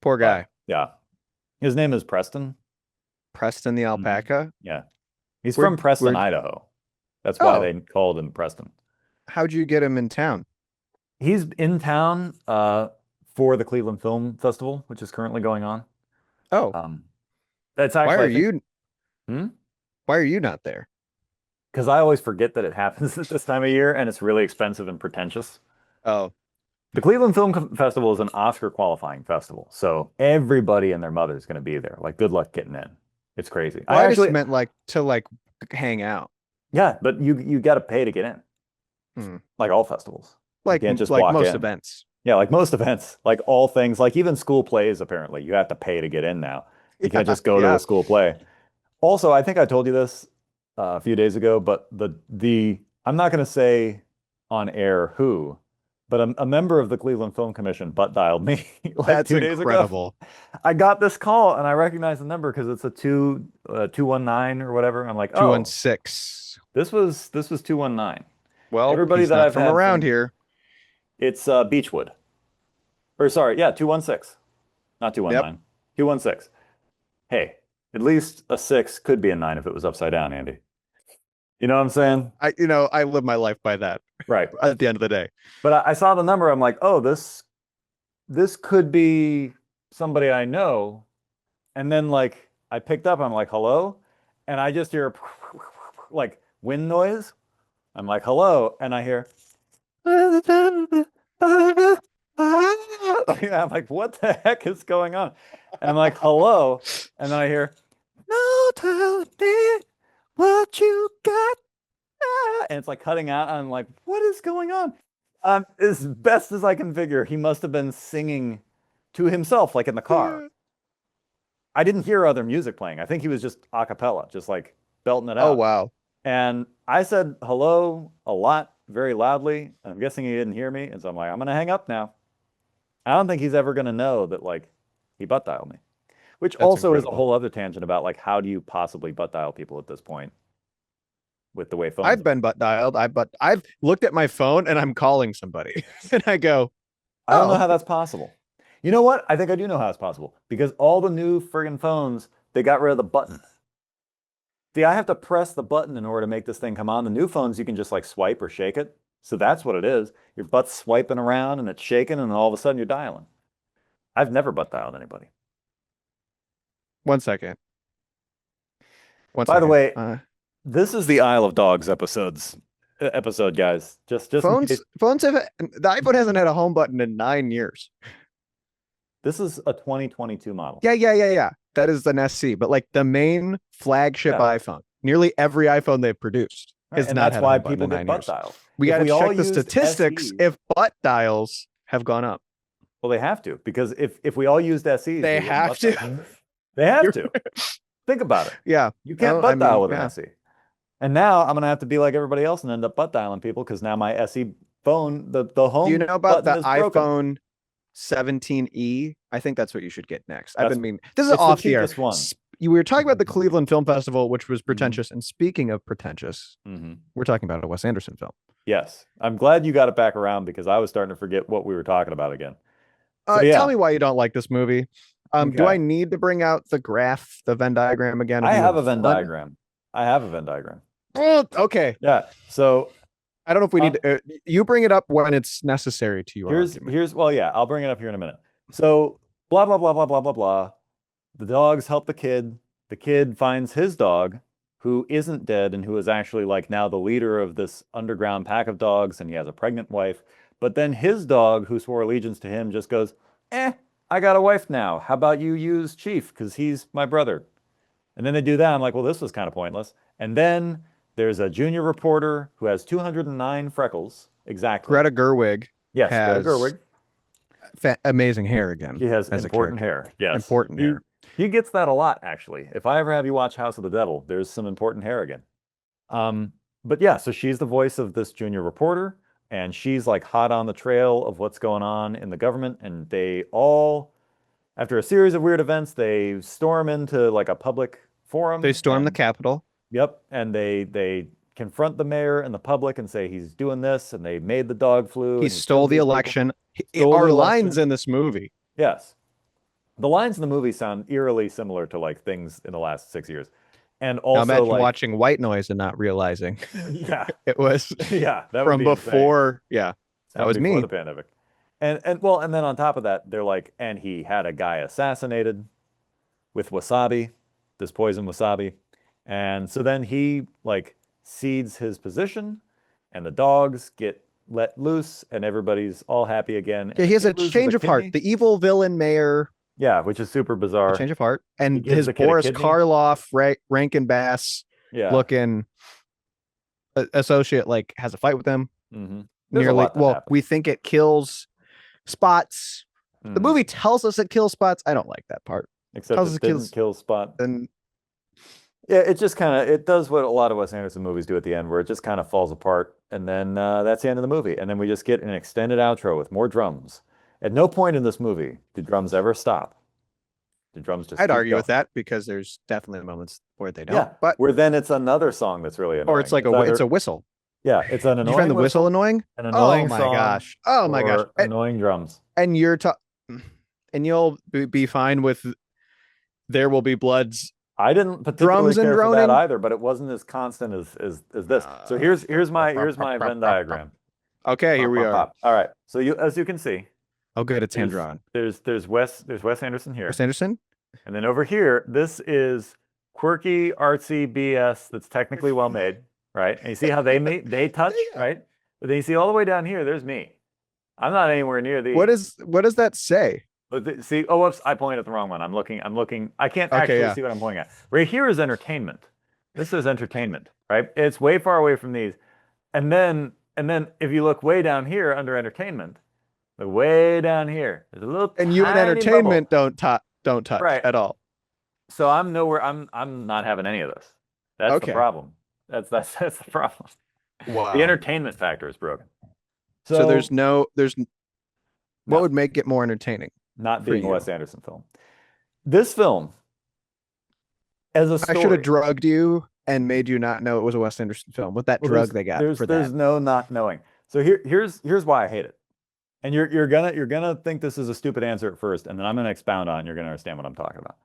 poor guy. Yeah. His name is Preston. Preston the alpaca? Yeah. He's from Preston, Idaho. That's why they called him Preston. How'd you get him in town? He's in town for the Cleveland Film Festival, which is currently going on. Oh. That's actually Why are you not there? because I always forget that it happens at this time of year and it's really expensive and pretentious. Oh, The Cleveland Festival is an Oscar qualifying festival, so everybody and their mother is going to be there. Like, good luck getting in. It's crazy. well, I just meant like to like hang out. Yeah, but you got to pay to get in. Hmm. Like all festivals. You Like can't just like walk most in. events. Yeah, like most events, like all things, like even school plays, apparently, you have to pay to get in now. You can't just go to Yeah. a school play. Also, I think I told you this a few days ago, but the I'm not going to say on air who, but a member of the Cleveland Film Commission butt dialed me like That's 2 days ago. incredible. I got this call and I recognized the number because it's a 219 or whatever. I'm like, oh, 216. this was 219. Well, Everybody he's that not I've from had around from- here. It's Beechwood. Or sorry, yeah, 216. Not 219. 216. Hey, at least a 6 could be a 9 if it was upside down, Andy. You know what I'm saying? I live my life by that Right. at the end of the day. But I saw the number. I'm like, oh, this could be somebody I know. And then like I picked up. I'm like, hello, and I just hear like wind noise. I'm like, hello, and I hear. I'm like, what the heck is going on? And I'm like, hello, and then I hear, no, tell me what you got. And it's like cutting out. I'm like, what is going on? As best as I can figure, he must have been singing to himself, like in the car. I didn't hear other music playing. I think he was just a cappella, just like belting it out. Oh wow. And I said hello a lot, very loudly. I'm guessing he didn't hear me. And so I'm like, I'm going to hang up now. I don't think he's ever going to know that like he butt dialed me, which That's also is a incredible. whole other tangent about like, how do you possibly butt dial people at this point with the way phones I've are? been butt dialed. I've looked at my phone and I'm calling somebody and I go, I don't know oh. how that's possible. You know what? I think I do know how it's possible because all the new friggin' phones, they got rid of the button. See, I have to press the button in order to make this thing come on. The new phones, you can just like swipe or shake it. So that's what it is. Your butt's swiping around and it's shaking, and all of a sudden you're dialing. I've never butt dialed anybody. 1 second. By the way, Uh, this is the Isle of Dogs episode, guys. Just in phones case. phones have the iPhone hasn't had a home button in 9 years. This is a 2022 model. Yeah. That is an SC, but like the main flagship Yeah. iPhone, nearly every iPhone they've produced has And not that's had a why home button people in get 9 butt years. dialed. We If got to we all check the used statistics SEs if butt dials have gone up. Well, they have to, because if we all used SEs, we They wouldn't have butt to. dial. They have to. Think about it. Yeah. You can't Oh, butt I mean, dial with yeah. an SE. And now I'm gonna have to be like everybody else and end up butt dialing people because now my SE phone, the home Do you know about button the is broken. iPhone 17e? I think that's what you should get next. I've That's- been meaning. This is it's the off the air. cheapest one. We were talking about the Cleveland Film Festival, which was Mm-hmm. pretentious. And speaking of pretentious, we're talking about a Wes Anderson film. Yes, I'm glad you got it back around because I was starting to forget what we were talking about again. So, yeah. Tell me why you don't like this movie. Do Okay. I need to bring out the graph, the Venn diagram again? I have a Venn Venn diagram. I have a Venn diagram. Okay. Yeah. So I don't know if we need to, you bring it up when it's necessary to your argument. well, yeah, I'll bring it up here in a minute. So blah blah blah blah blah blah blah. The dogs help the kid. The kid finds his dog, who isn't dead and who is actually like now the leader of this underground pack of dogs, and he has a pregnant wife. But then his dog, who swore allegiance to him, just goes, I got a wife now. How about you use Chief? Because he's my brother. And then they do that. I'm like, well, this was kind of pointless. And then there's a junior reporter who has 209 freckles. Exactly. Greta Gerwig. Yes, has Greta Gerwig. Amazing hair again. He has as a important character. hair. Yes. Important hair. He gets that a lot, actually. If I ever have you watch House of the Devil, there's some important hair again. But yeah, so she's the voice of this junior reporter, and she's like hot on the trail of what's going on in the government. And they all, after a series of weird events, they storm into like a public forum. They storm the Capitol. Yep. And they confront the mayor and the public and say he's doing this, and they made the dog flu. He stole the election. Stole Our the lines election. in this movie. Yes. The lines in the movie sound eerily similar to like things in the last 6 years. And Now also imagine like, watching White Noise and not realizing yeah, it was yeah, that would from be insane. before. Yeah, that was Before me. the pandemic. And then on top of that, they're like, and he had a guy assassinated with wasabi, this poison wasabi. And so then he like cedes his position, and the dogs get let loose, and everybody's all happy again. Yeah, And he has the a kid loses change of heart. kidney. The evil villain mayor, Yeah, which is super a bizarre. change of heart, and gives his the kid a Boris kidney. Karloff, Rankin Bass Yeah. looking associate like has a fight with him. There's a Nearly. lot that Well, happens. we think it kills Spots. The Mhm. movie tells us it kills Spots. I don't like that part. Except tells us it it didn't kills- kill Spot. And Yeah, it just kind of it does what a lot of Wes Anderson movies do at the end, where it just kind of falls apart, and then that's the end of the movie, and then we just get an extended outro with more drums. At no point in this movie do drums ever stop. The drums just I'd keep argue with going. that because there's definitely moments where they don't. Yeah, But where then it's another song that's really annoying. or it's like either- it's a whistle. yeah, it's an Did annoying you find the whistle annoying? an annoying my song, gosh. Oh my gosh. or annoying drums. And you're and you'll be fine with There Will Be Blood's I didn't particularly drums and care for that droning? either, but it wasn't as constant as this. So here's my Venn diagram. Okay, here we are. All right. So as you can see, Oh, good, it's hand there's drawn. there's Wes Anderson here, Wes Anderson? and then over here, this is quirky, artsy BS that's technically well made, right? And you see how they touch, right? But then you see all the way down here, there's me. I'm not anywhere near the. What does that say? But see, oh, whoops, I pointed at the wrong one. I'm looking. I can't Okay, actually yeah. see what I'm pointing at. Right here is entertainment. This is entertainment, right? It's way far away from these. And then if you look way down here under entertainment, look way down here, there's a little And you and tiny entertainment bubble. don't touch Right. at all. So I'm nowhere. I'm not having any of this. That's Okay. the problem. That's the problem. Wow. The entertainment factor is broken. So there's No. what would make it more entertaining? not for being a you? Wes Anderson film. This film, as a story, I should have drugged you and made you not know it was a Wes Anderson film with that Well, drug they got there's, for there's that. no not knowing. So here's why I hate it. And you're gonna think this is a stupid answer at first, and then I'm gonna expound on it and you're gonna understand what I'm talking about.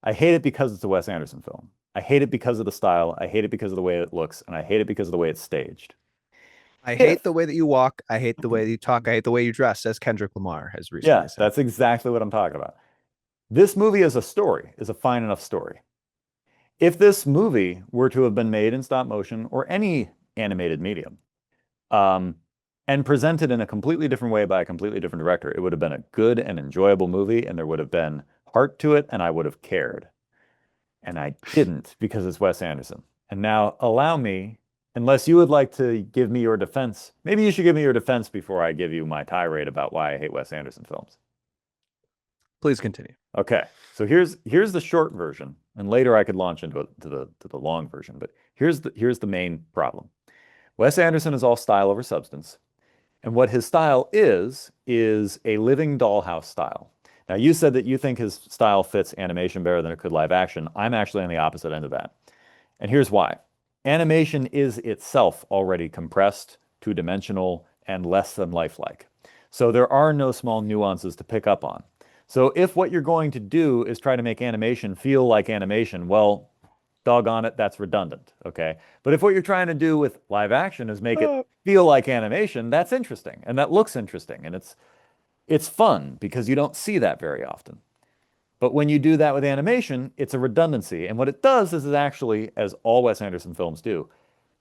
I hate it because it's a Wes Anderson film. I hate it because of the style. I hate it because of the way it looks, and I hate it because of the way it's staged. I hate the way that you walk. I hate the way that you talk. I hate the way you dress, as Kendrick Lamar has recently Yeah, said. that's exactly what I'm talking about. This movie as a story is a fine enough story. If this movie were to have been made in stop motion or any animated medium, and presented in a completely different way by a completely different director, it would have been a good and enjoyable movie, and there would have been heart to it, and I would have cared. And I didn't because it's Wes Anderson. And now allow me, unless you would like to give me your defense, maybe you should give me your defense before I give you my tirade about why I hate Wes Anderson films. Please continue. Okay, so here's the short version, and later I could launch into the long version. But here's the main problem. Wes Anderson is all style over substance, and what his style is a living dollhouse style. Now, you said that you think his style fits animation better than it could live action. I'm actually on the opposite end of that, and here's why. Animation is itself already compressed, two-dimensional, and less than lifelike. So there are no small nuances to pick up on. So if what you're going to do is try to make animation feel like animation, well, doggone it, that's redundant, okay? But if what you're trying to do with live action is make it feel like animation, that's interesting, and that looks interesting, and it's fun because you don't see that very often. But when you do that with animation, it's a redundancy, and what it does is it actually, as all Wes Anderson films do,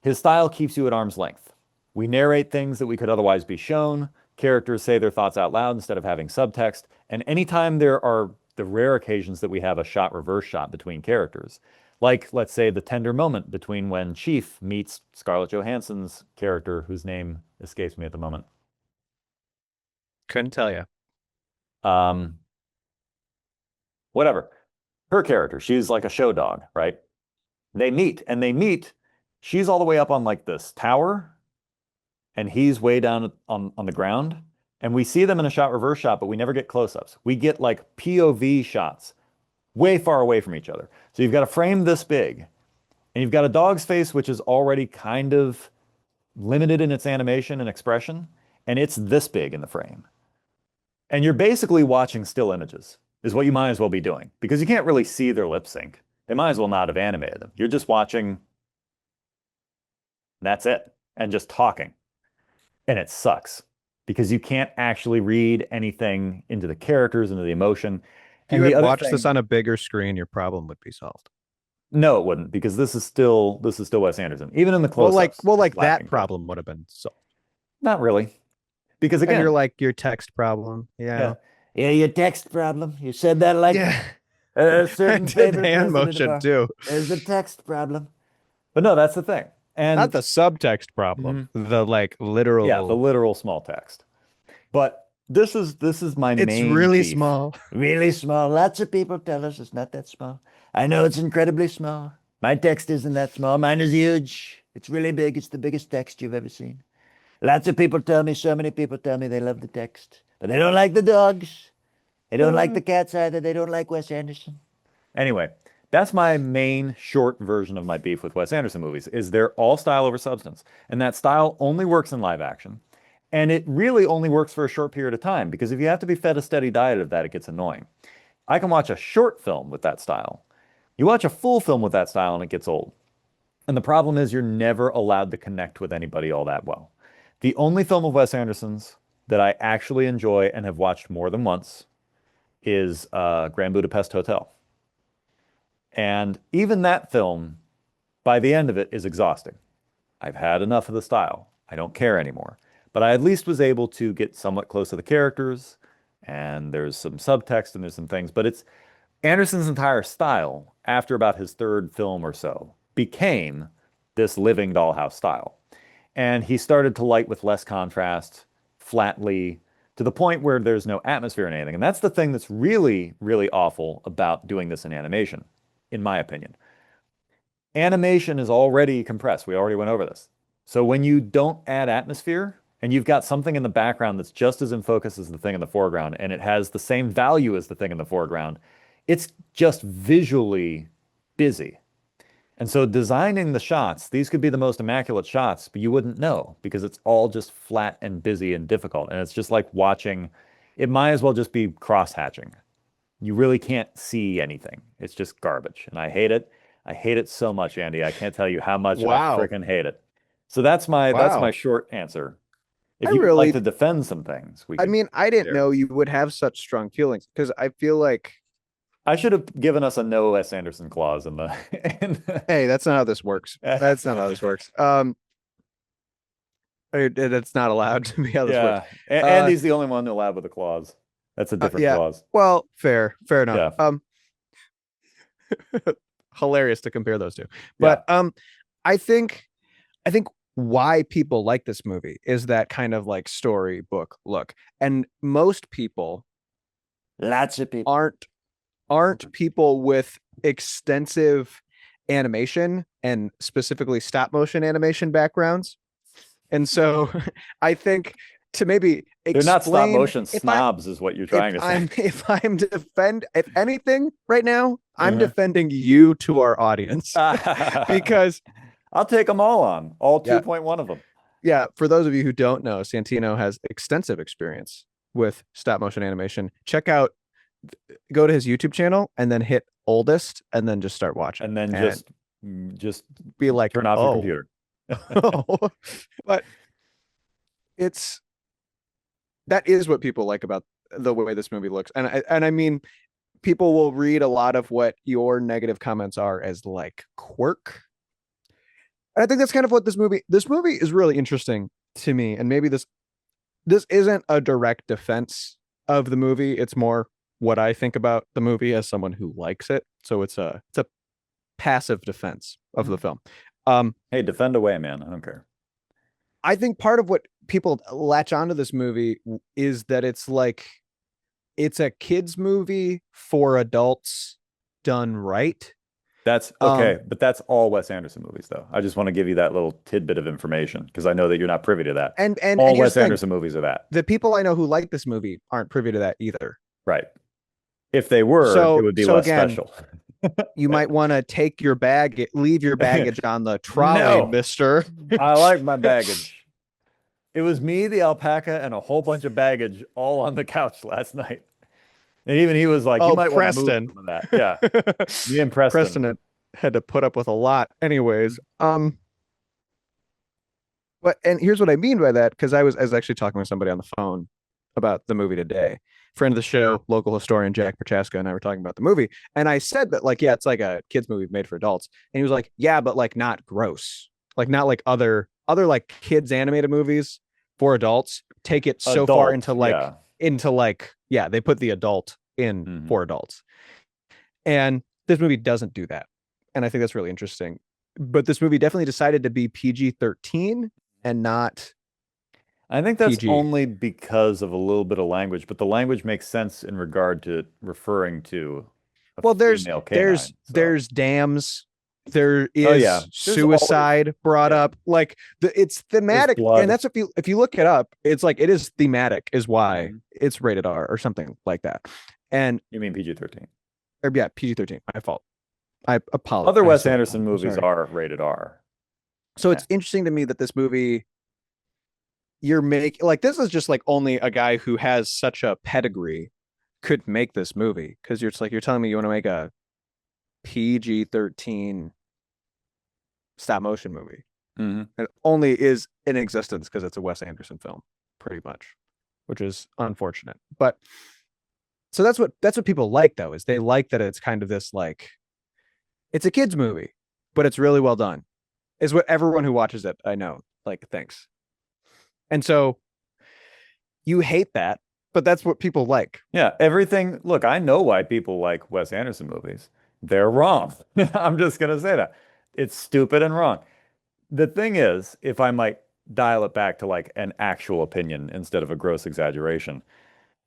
his style keeps you at arm's length. We narrate things that we could otherwise be shown. Characters say their thoughts out loud instead of having subtext. And anytime there are the rare occasions that we have a shot reverse shot between characters, like, let's say, the tender moment between when Chief meets Scarlett Johansson's character, whose name escapes me at the moment. Couldn't tell you. Whatever. Her character, she's like a show dog, right? They meet. She's all the way up on like this tower, and he's way down on the ground. And we see them in a shot reverse shot, but we never get close-ups. We get like POV shots way far away from each other. So you've got a frame this big, and you've got a dog's face, which is already kind of limited in its animation and expression, and it's this big in the frame. And you're basically watching still images, is what you might as well be doing, because you can't really see their lip sync. They might as well not have animated them. You're just watching, that's it, and just talking. And it sucks, because you can't actually read anything into the characters, into the emotion. If you had watched this on a bigger screen, your problem would be solved. No, it wouldn't, because this is still Wes Anderson. Even in the Well, close-ups, like it's that laughing. problem would have been solved. Not really, because And again, you're like your text problem. Yeah. Yeah, your text problem. You said that like Yeah. a I certain did favorite hand president of motion our. too. There's a text problem. but no, that's the thing. And Not the subtext problem. The like yeah, the literal. literal small text. But this is my It's main really beef. small. Really small. Lots of people tell us it's not that small. I know it's incredibly small. My text isn't that small. Mine is huge. It's really big. It's the biggest text you've ever seen. Lots of people tell me, so many people tell me they love the text, but they don't like the dogs. They don't like the cats either. They don't like Wes Anderson. Anyway, that's my main short version of my beef with Wes Anderson movies, is they're all style over substance. And that style only works in live action. And it really only works for a short period of time, because if you have to be fed a steady diet of that, it gets annoying. I can watch a short film with that style. You watch a full film with that style and it gets old. And the problem is you're never allowed to connect with anybody all that well. The only film of Wes Anderson's that I actually enjoy and have watched more than once is Grand Budapest Hotel. And even that film, by the end of it, is exhausting. I've had enough of the style. I don't care anymore. But I at least was able to get somewhat close to the characters, and there's some subtext and there's some things. But it's Anderson's entire style, after about his third film or so, became this living dollhouse style. And he started to light with less contrast, flatly, to the point where there's no atmosphere in anything. And that's the thing that's really, really awful about doing this in animation, in my opinion. Animation is already compressed. We already went over this. So when you don't add atmosphere and you've got something in the background that's just as in focus as the thing in the foreground, and it has the same value as the thing in the foreground, it's just visually busy. And so designing the shots, these could be the most immaculate shots, but you wouldn't know because it's all just flat and busy and difficult. And it's just like watching, it might as well just be cross-hatching. You really can't see anything. It's just garbage. And I hate it. I hate it so much, Andy. I can't tell you how much Wow. I freaking hate it. So that's my Wow. short answer. If I you'd really- like to defend some things, we I could mean, I didn't share. know you would have such strong feelings because I feel like, I should have given us a no Wes Anderson clause in the, hey, that's not how this works. That's not how this works. It's not allowed to be how this works. yeah. Andy's the only one allowed with a clause. That's a different yeah. clause. Well, fair enough. Yeah. Hilarious to compare those two. But I think why people like this movie is that kind of like storybook look. And most people Lots of people. aren't people with extensive animation and specifically stop motion animation backgrounds. And so I think to maybe They're not stop explain motion snobs, is what you're trying to say. if anything right now, I'm Uh-huh. defending you to our audience because I'll take them all on, all Yeah. 2.1 of them. yeah, for those of you who don't know, Santino has extensive experience with stop motion animation. Go to his YouTube channel and then hit oldest and then just start watching. And then just be like, turn off your oh. computer. But that is what people like about the way this movie looks. And I mean, people will read a lot of what your negative comments are as like quirk. And I think that's kind of what this movie is really interesting to me. And maybe this isn't a direct defense of the movie. It's more what I think about the movie as someone who likes it. So it's a passive defense of the film. Hey, defend away, man. I don't care. I think part of what people latch onto this movie is that it's a kids movie for adults done right. That's okay, but that's all Wes Anderson movies, though. I just want to give you that little tidbit of information because I know that you're not privy to that. And all here's Wes the thing. Anderson movies are that. The people I know who like this movie aren't privy to that either. Right. If they were, So- it would be so less again, special. You might want to leave your baggage on the trolley, No. mister. I like my baggage. It was me, the alpaca, and a whole bunch of baggage all on the couch last night. And even he was like, Oh, you might want to Preston. move some of that. Yeah. Me and Preston. Preston had to put up with a lot anyways. And here's what I mean by that, because I was actually talking with somebody on the phone about the movie today. Friend of the show, local historian Jack Prochaska and I were talking about the movie, and I said that like, yeah, it's like a kids movie made for adults, and he was like, yeah, but like not gross, like not like other like kids animated movies for adults take it so far Adult, yeah. into like yeah, they put the adult in Mhm. for adults, and this movie doesn't do that, and I think that's really interesting. But this movie definitely decided to be PG-13 and not I think that's PG. only because of a little bit of language, but the language makes sense in regard to referring to a Well, female canine. So, there's dams, there oh yeah, is there's always, suicide brought yeah, up, like it's there's thematic, and blood. that's if you look it up, it's like it is thematic is why Mhm. it's rated R or something like that. And You mean PG-13? or yeah, PG-13. My fault. I apologize. Other Wes So Anderson I'm movies sorry. are rated R. So Yeah. it's interesting to me that this movie you're making like this is just like only a guy who has such a pedigree could make this movie because you're just like you're telling me you want to make a PG-13 stop motion movie. Mhm. It only is in existence because it's a Wes Anderson film, pretty much, which is unfortunate. But so that's what people like though, is they like that it's kind of this like it's a kids movie, but it's really well done. Is what everyone who watches it I know like thinks. And so you hate that, but that's what people like. Yeah, everything. Look, I know why people like Wes Anderson movies. They're wrong. I'm just gonna say that. It's stupid and wrong. The thing is, if I might dial it back to like an actual opinion instead of a gross exaggeration,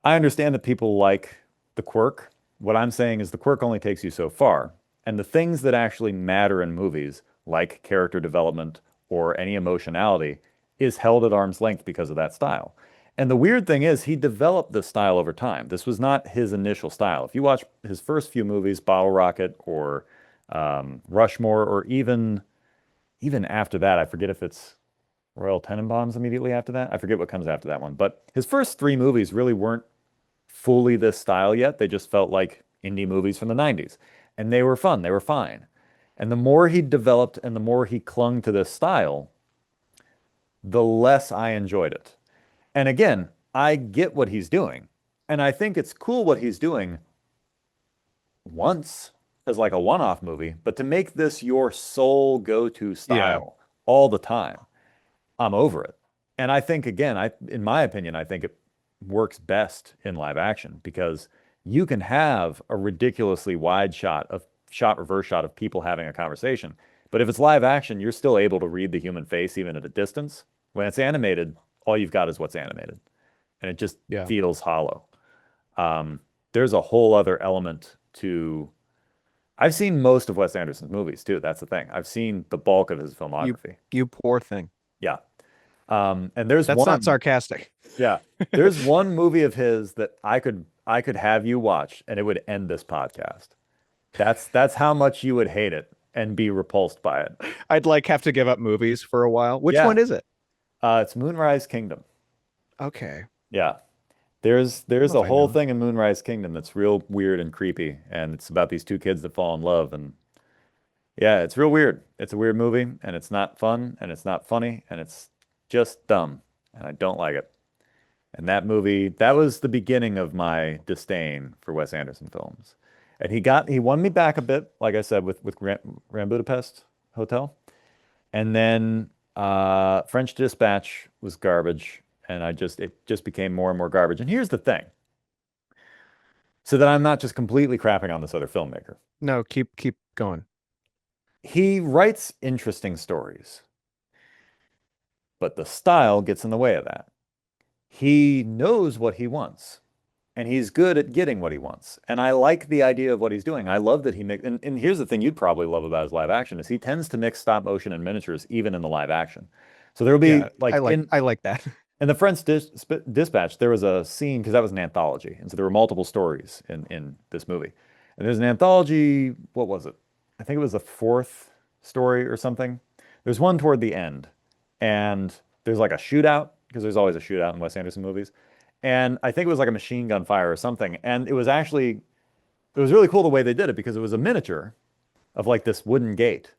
I understand that people like the quirk. What I'm saying is the quirk only takes you so far. And the things that actually matter in movies, like character development or any emotionality, is held at arm's length because of that style. And the weird thing is, he developed this style over time. This was not his initial style. If you watch his first few movies, Bottle Rocket or Rushmore, or even after that, I forget if it's Royal Tenenbaums immediately after that. I forget what comes after that one. But his first three movies really weren't fully this style yet. They just felt like indie movies from the 90s. And they were fun. They were fine. And the more he developed and the more he clung to this style, the less I enjoyed it. And again, I get what he's doing. And I think it's cool what he's doing once as like a one-off movie, but to make this your sole go-to Yeah. style all the time, I'm over it. And I think again, in my opinion, I think it works best in live action because you can have a ridiculously wide shot reverse shot of people having a conversation. But if it's live action, you're still able to read the human face even at a distance. When it's animated, all you've got is what's animated, and it just Yeah. feels hollow. There's a whole other element to. I've seen most of Wes Anderson's movies too. That's the thing. I've seen the bulk of his You filmography. you poor thing. Yeah. And there's That's not one, sarcastic. yeah, there's one movie of his that I could have you watch and it would end this podcast. That's how much you would hate it and be repulsed by it. I'd like have to give up movies for a while. Which Yeah. one is it? It's Moonrise Kingdom. Okay. Yeah. There's know if a I whole know. thing in Moonrise Kingdom that's real weird and creepy, and it's about these two kids that fall in love, and yeah, it's real weird. It's a weird movie, and it's not fun, and it's not funny, and it's just dumb, and I don't like it. And that movie, that was the beginning of my disdain for Wes Anderson films. And he won me back a bit, like I said, with Grand Budapest Hotel. And then French Dispatch was garbage, and it just became more and more garbage. And here's the thing. So that I'm not just completely crapping on this other filmmaker. No, keep going. He writes interesting stories, but the style gets in the way of that. He knows what he wants, and he's good at getting what he wants. And I like the idea of what he's doing. I love that he makes, and here's the thing you'd probably love about his live action is he tends to mix stop motion and miniatures even in the live action. So there'll be Yeah, like I like that. in the French Dispatch, there was a scene because that was an anthology, and so there were multiple stories in this movie. And there's an anthology. What was it? I think it was the fourth story or something. There's one toward the end, and there's like a shootout because there's always a shootout in Wes Anderson movies. And I think it was like a machine gun fire or something. And it was really cool the way they did it because it was a miniature of like this wooden gate.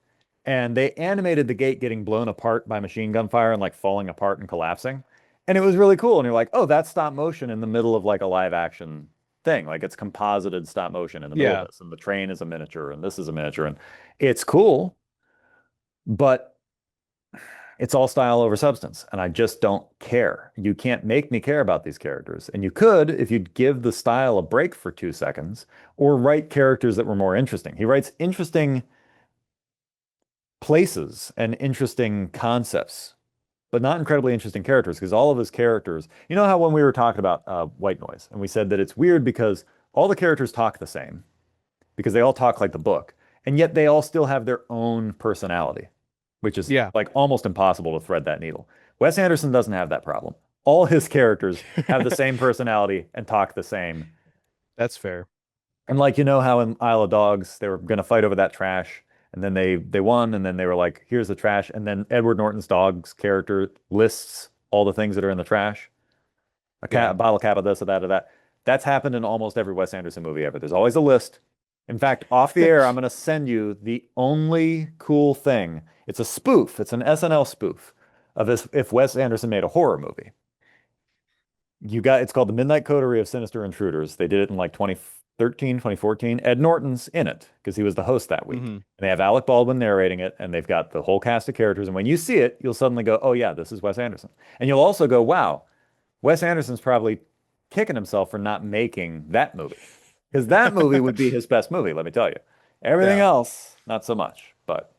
And they animated the gate getting blown apart by machine gun fire and like falling apart and collapsing. And it was really cool. And you're like, oh, that's stop motion in the middle of like a live action thing. Like it's composited stop motion in the middle Yeah. of this. And the train is a miniature and this is a miniature. And it's cool, but it's all style over substance. And I just don't care. You can't make me care about these characters. And you could if you'd give the style a break for 2 seconds or write characters that were more interesting. He writes interesting places and interesting concepts, but not incredibly interesting characters, because all of his characters, you know how when we were talking about White Noise, and we said that it's weird because all the characters talk the same, because they all talk like the book, and yet they all still have their own personality, which is like almost impossible to thread that needle. Wes Anderson doesn't have that problem. All his characters have the same personality and talk the same. That's fair. And like, you know how in Isle of Dogs, they were going to fight over that trash, and then they won, and then they were like, here's the trash. And then Edward Norton's dog's character lists all the things that are in the trash. A bottle cap of this or that or that. That's happened in almost every Wes Anderson movie ever. There's always a list. In fact, off the air, I'm going to send you the only cool thing. It's a spoof. It's an SNL spoof of if Wes Anderson made a horror movie. It's called The Midnight Coterie of Sinister Intruders. They did it in like 2013, 2014. Ed Norton's in it because he was the host that week. And they have Alec Baldwin narrating it, and they've got the whole cast of characters. And when you see it, you'll suddenly go, oh yeah, this is Wes Anderson. And you'll also go, wow, Wes Anderson's probably kicking himself for not making that movie. Because that movie would be his best movie, let me tell you. Everything else, not so much. But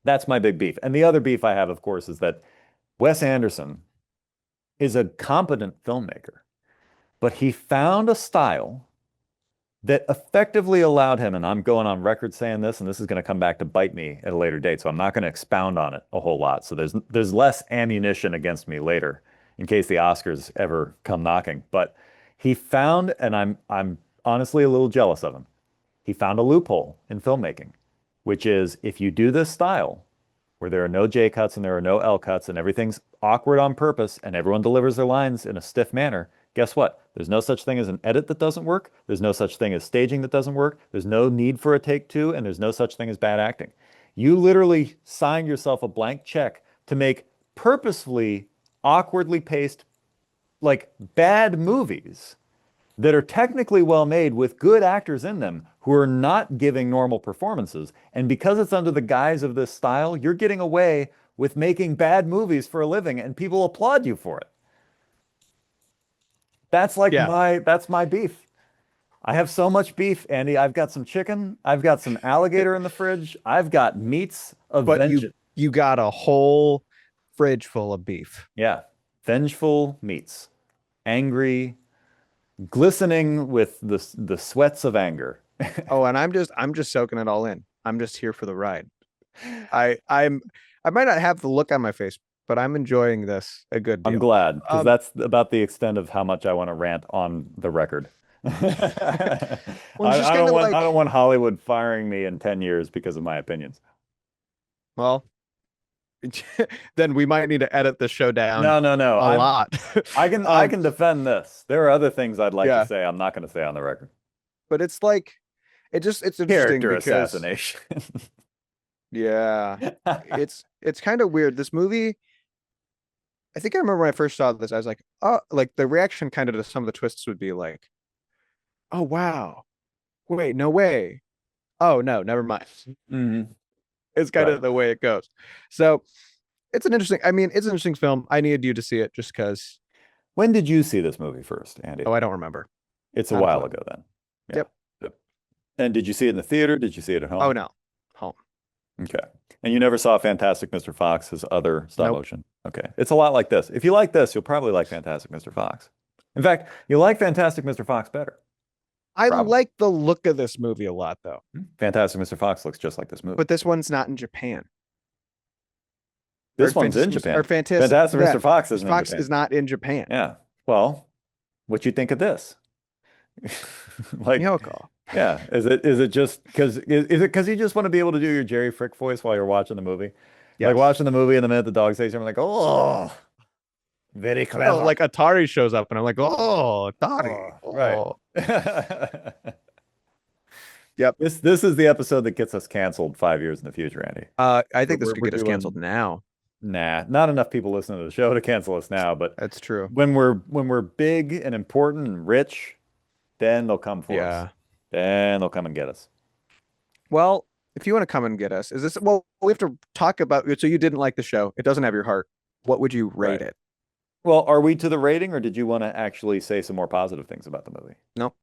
that's my big beef. And the other beef I have, of course, is that Wes Anderson is a competent filmmaker, but he found a style that effectively allowed him, and I'm going on record saying this, and this is going to come back to bite me at a later date, so I'm not going to expound on it a whole lot. So there's less ammunition against me later in case the Oscars ever come knocking. But he found, and I'm honestly a little jealous of him, he found a loophole in filmmaking, which is if you do this style where there are no J cuts and there are no L cuts and everything's awkward on purpose and everyone delivers their lines in a stiff manner, guess what? There's no such thing as an edit that doesn't work. There's no such thing as staging that doesn't work. There's no need for a take 2, and there's no such thing as bad acting. You literally signed yourself a blank check to make purposefully awkwardly paced, like bad movies that are technically well made with good actors in them who are not giving normal performances. And because it's under the guise of this style, you're getting away with making bad movies for a living, and people applaud you for it. That's like that's my beef. I have so much beef, Andy. I've got some chicken. I've got some alligator in the fridge. I've got meats of vengeance. You got a whole fridge full of beef. Yeah. Vengeful meats. Angry, glistening with the sweats of anger. Oh, and I'm just soaking it all in. I'm just here for the ride. I might not have the look on my face, but I'm enjoying this a good deal. I'm glad, because that's about the extent of how much I want to rant on the record. I don't want Hollywood firing me in 10 years because of my opinions. Well, then we might need to edit the show down. No. A lot. I can defend this. There are other things I'd like to say. I'm not going to say on the record. But it's like, it's interesting Character because, assassination. Yeah, it's kind of weird. This movie, I think I remember when I first saw this, I was like, oh, like the reaction kind of to some of the twists would be like, oh wow, wait, no way, oh no, never mind. It's kind of the way it goes. So it's an interesting film. I needed you to see it just because. When did you see this movie first, Andy? Oh, I don't remember. It's a while ago then. Yeah. Yep. And did you see it in the theater? Did you see it at home? Oh no, home. Okay. And you never saw Fantastic Mr. Fox, his other stop motion? Okay. It's a lot like this. If you like this, you'll probably like Fantastic Mr. Fox. In fact, you'll like Fantastic Mr. Fox better. I like the look of this movie a lot, though. Fantastic Mr. Fox looks just like this movie. But this one's not in Japan. This one's in Japan. Or Fantastic Mr. Fox is in Fox Japan. is not in Japan. Yeah. Well, what you think of this? Like Miyoko. Yeah. Is it just because you just want to be able to do your Jerry Frick voice while you're watching the movie? Yes. Like watching the movie and the minute the dog says something, like, oh, very clever. Oh, like Atari shows up and I'm like, oh, Atari. Oh, right. Yep. This is the episode that gets us canceled 5 years in the future, Andy. I think this could get us canceled now. Nah, not enough people listen to the show to cancel us now. But That's true. when we're big and important and rich, then they'll come for us. Yeah. Then they'll come and get us. Well, if you want to come and get us, is this, well, we have to talk about, so you didn't like the show. It doesn't have your heart. What would you rate Right. it? Well, are we to the rating, or did you want to actually say some more positive things about the movie? No.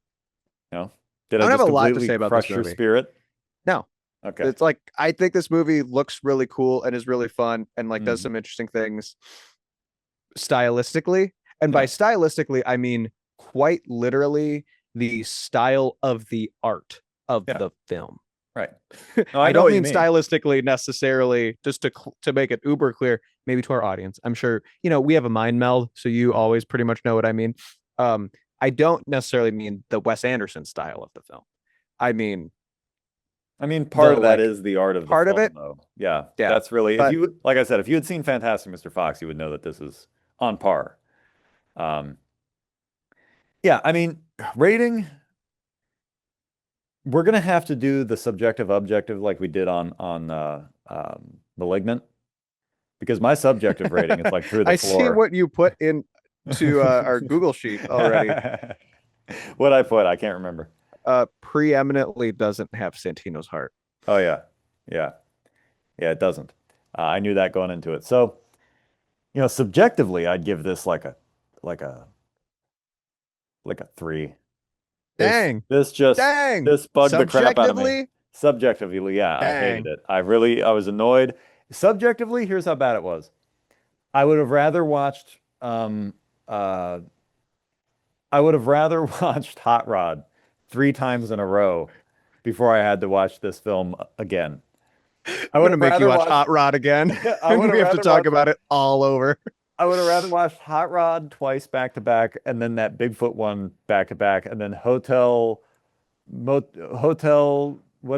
No? Did I I don't just have a lot to completely say about crush this your movie. spirit? No. Okay. It's like, I think this movie looks really cool and is really fun and like does Mhm. some interesting things stylistically. And by Yeah. stylistically, I mean quite literally the style of the art of Yeah. the film. Right. No, I know don't what you mean stylistically necessarily, just to make it uber clear, maybe to our audience. I'm sure, we have a mind meld, so you always pretty much know what I mean. I don't necessarily mean the Wes Anderson style of the film. I mean part of that like, is the art of the part of film, it. though. Yeah. Yeah, That's really, if but you, like I said, if you had seen Fantastic Mr. Fox, you would know that this is on par. Yeah, I mean, rating, we're gonna have to do the subjective objective like we did on Malignant, because my subjective rating is like through the I floor. see what you put in to our Google sheet already. What I put, I can't remember. Preeminently doesn't have Santino's heart. Oh yeah, yeah, yeah. It doesn't. I knew that going into it. So, subjectively, I'd give this like a 3. Dang. This bugged the crap out of me. Subjectively, yeah, I hated Dang. it. I was annoyed. Subjectively, here's how bad it was. I would have rather watched Hot Rod 3 times in a row before I had to watch this film again. I'm gonna make you watch Hot Rod again. We have to talk about it all over. I would have rather watched Hot Rod twice back to back, and then that Bigfoot one back to back, and then Hotel, what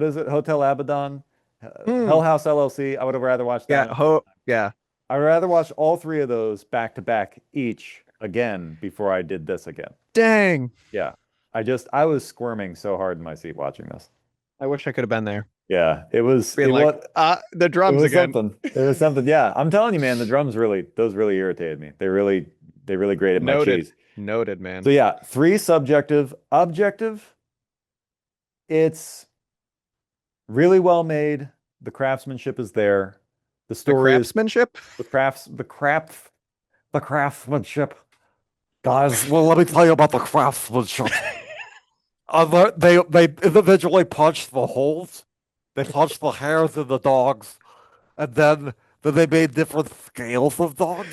is it? Hotel Abaddon, Hell House LLC. I would have rather watched that. Yeah. I would rather watch all 3 of those back to back each again before I did this again. Dang. Yeah. I was squirming so hard in my seat watching this. I wish I could have been there. Yeah, it was Being the drums again. It was something. Yeah, I'm telling you, man, the drums really irritated me. They really grated my cheese. Noted, man. So yeah, 3 subjective, objective. It's really well made. The craftsmanship is there. The story craftsmanship. The craftsmanship. Guys, well, let me tell you about the craftsmanship. They individually punched the holes. They punched the hairs in the dogs, and then they made different scales of dogs.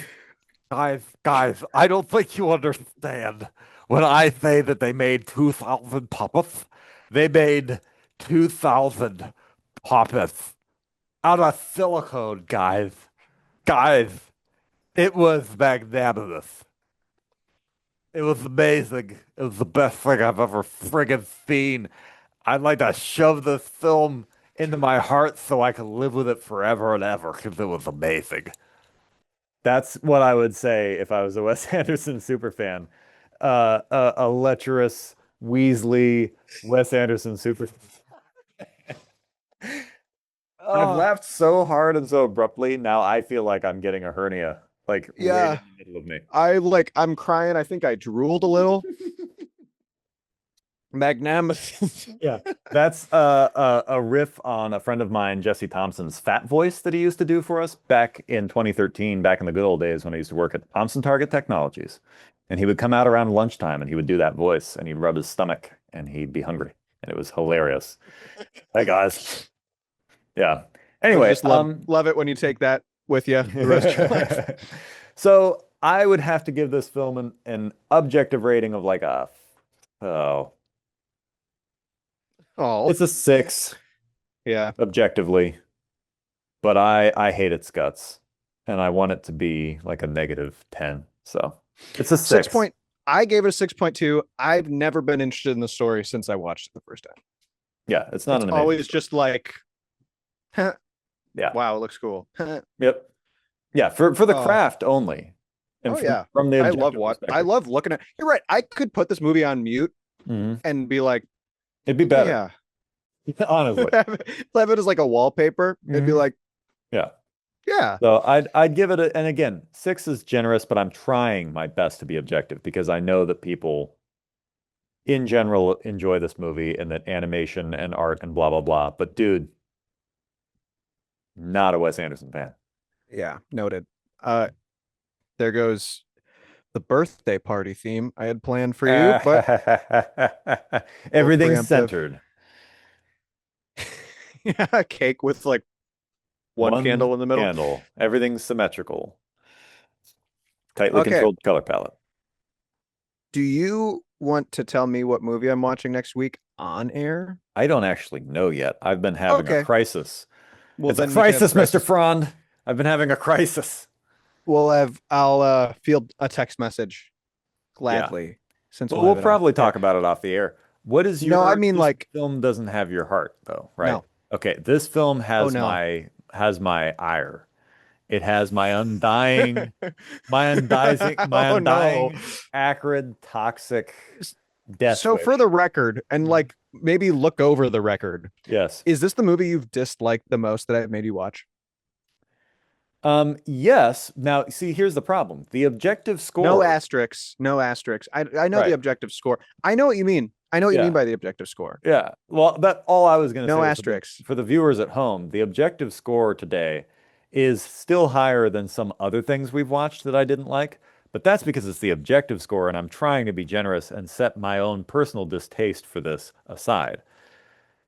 Guys, I don't think you understand when I say that they made 2,000 puppets. They made 2,000 puppets out of silicone, guys. Guys, it was magnanimous. It was amazing. It was the best thing I've ever friggin' seen. I'd like to shove this film into my heart so I can live with it forever and ever, because it was amazing. That's what I would say if I was a Wes Anderson superfan. A lecherous Weasley Wes Anderson superfan. I've laughed so hard and so abruptly. Now I feel like I'm getting a hernia, like right in the middle of me. I'm crying. I think I drooled a little. Magnanimous. Yeah, that's a riff on a friend of mine, Jesse Thompson's fat voice that he used to do for us back in 2013, back in the good old days when I used to work at Thompson Target Technologies. And he would come out around lunchtime and he would do that voice and he'd rub his stomach and he'd be hungry. And it was hilarious. Hey guys. Yeah. Anyway, just love it when you take that with you the rest of your life. So I would have to give this film an objective rating of like it's a 6. Yeah. Objectively. But I hate its guts. And I want it to be like a -10. So it's a 6. I gave it a 6.2. I've never been interested in the story since I watched it the first time. Yeah, it's not always just like yeah. Wow, it looks cool. Yep. Yeah, for the craft only. And from the I love looking at. You're right. I could put this movie on mute and be like, it'd be better. Yeah. Honestly. Have it as like a wallpaper. It'd be like, yeah. Yeah. So I'd give it and again, 6 is generous, but I'm trying my best to be objective because I know that people in general enjoy this movie and that animation and art and blah blah blah. But dude, not a Wes Anderson fan. Yeah. Noted. There goes the birthday party theme I had planned for you, but everything's preemptive. centered. Yeah, cake with like one candle in the middle. Candle. Everything's symmetrical. Tightly Okay. controlled color palette. Do you want to tell me what movie I'm watching next week on air? I don't actually know yet. I've been having a Okay. crisis. Well, It's a then we can have crisis, Mr. crisis. Frond. I've been having a crisis. I'll field a text message gladly since Well, we'll we'll have it probably off talk air. about it off the air. What is your No, I mean, this like- film doesn't have your heart though, right? No. Okay, this film has no. my ire. It has my undying, my undying, my Oh, undying, no. acrid, toxic death So wish. for the record, and like maybe look over the record, Yes. is this the movie you've disliked the most that I've made you watch? Yes. Now, see, here's the problem. The objective score. No asterisks. No asterisks. I know Right. the objective score. I know what you mean. I know what you Yeah. mean by the objective score. Yeah. Well, that all I was going to No say asterisks. for the viewers at home, the objective score today is still higher than some other things we've watched that I didn't like, but that's because it's the objective score and I'm trying to be generous and set my own personal distaste for this aside.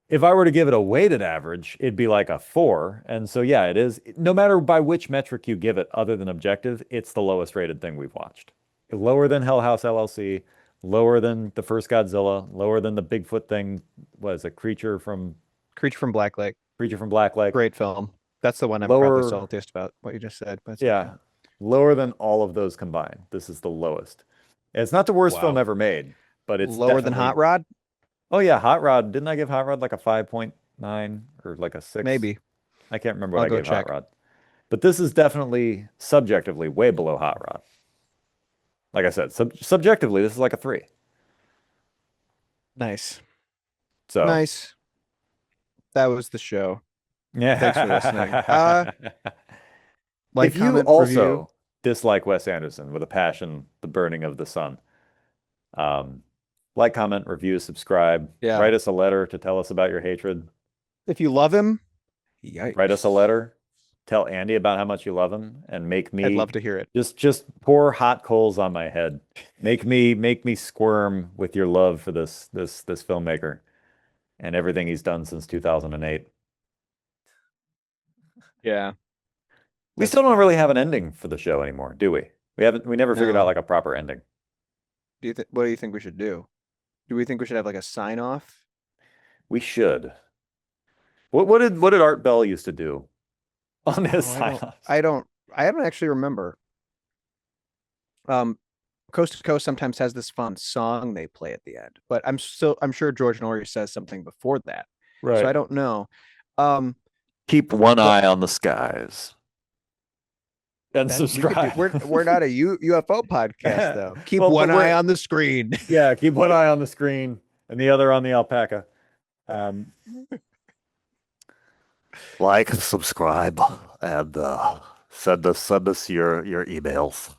If I were to give it a weighted average, it'd be like a 4. And so yeah, it is. No matter by which metric you give it other than objective, it's the lowest rated thing we've watched. Lower than Hell House LLC, lower than the first Godzilla, lower than the Bigfoot thing, was a Creature from Black Lake. Black Lake. Great film. That's the one I'm Lower- probably saltiest about what you just said. But it's Yeah. okay. Lower than all of those combined. This is the lowest. It's not the worst Wow. film ever made, but it's Lower than definitely- Hot Rod? Oh yeah, Hot Rod. Didn't I give Hot Rod like a 5.9 or like a 6? Maybe. I can't remember what I'll I go gave check. Hot Rod. But this is definitely subjectively way below Hot Rod. Like I said, subjectively, this is like a 3. Nice. So Nice. That was the show. yeah. Thanks for listening. Like, if you comment, also review. dislike Wes Anderson with a passion, the burning of the sun, like, comment, review, subscribe. Yeah. Write us a letter to tell us about your hatred. If you love him, yikes. Write us a letter. Tell Andy about how much you love him, and make me. I'd love to hear it. Just pour hot coals on my head. Make me squirm with your love for this filmmaker and everything he's done since 2008. Yeah. We still don't really have an ending for the show anymore, do we? We never figured No. out like a proper ending. What do you think we should do? Do we think we should have like a sign off? We should. What did Art Bell used to do on his sign-offs? I don't actually remember. Coast to Coast sometimes has this fun song they play at the end, but I'm sure George Norrie says something before that. So I don't know. Keep one eye on the skies. And you could do- subscribe. we're not a UFO podcast though. Keep Well, one but we're- eye on the screen. Yeah, keep one eye on the screen and the other on the alpaca. Like, subscribe, and send us your emails.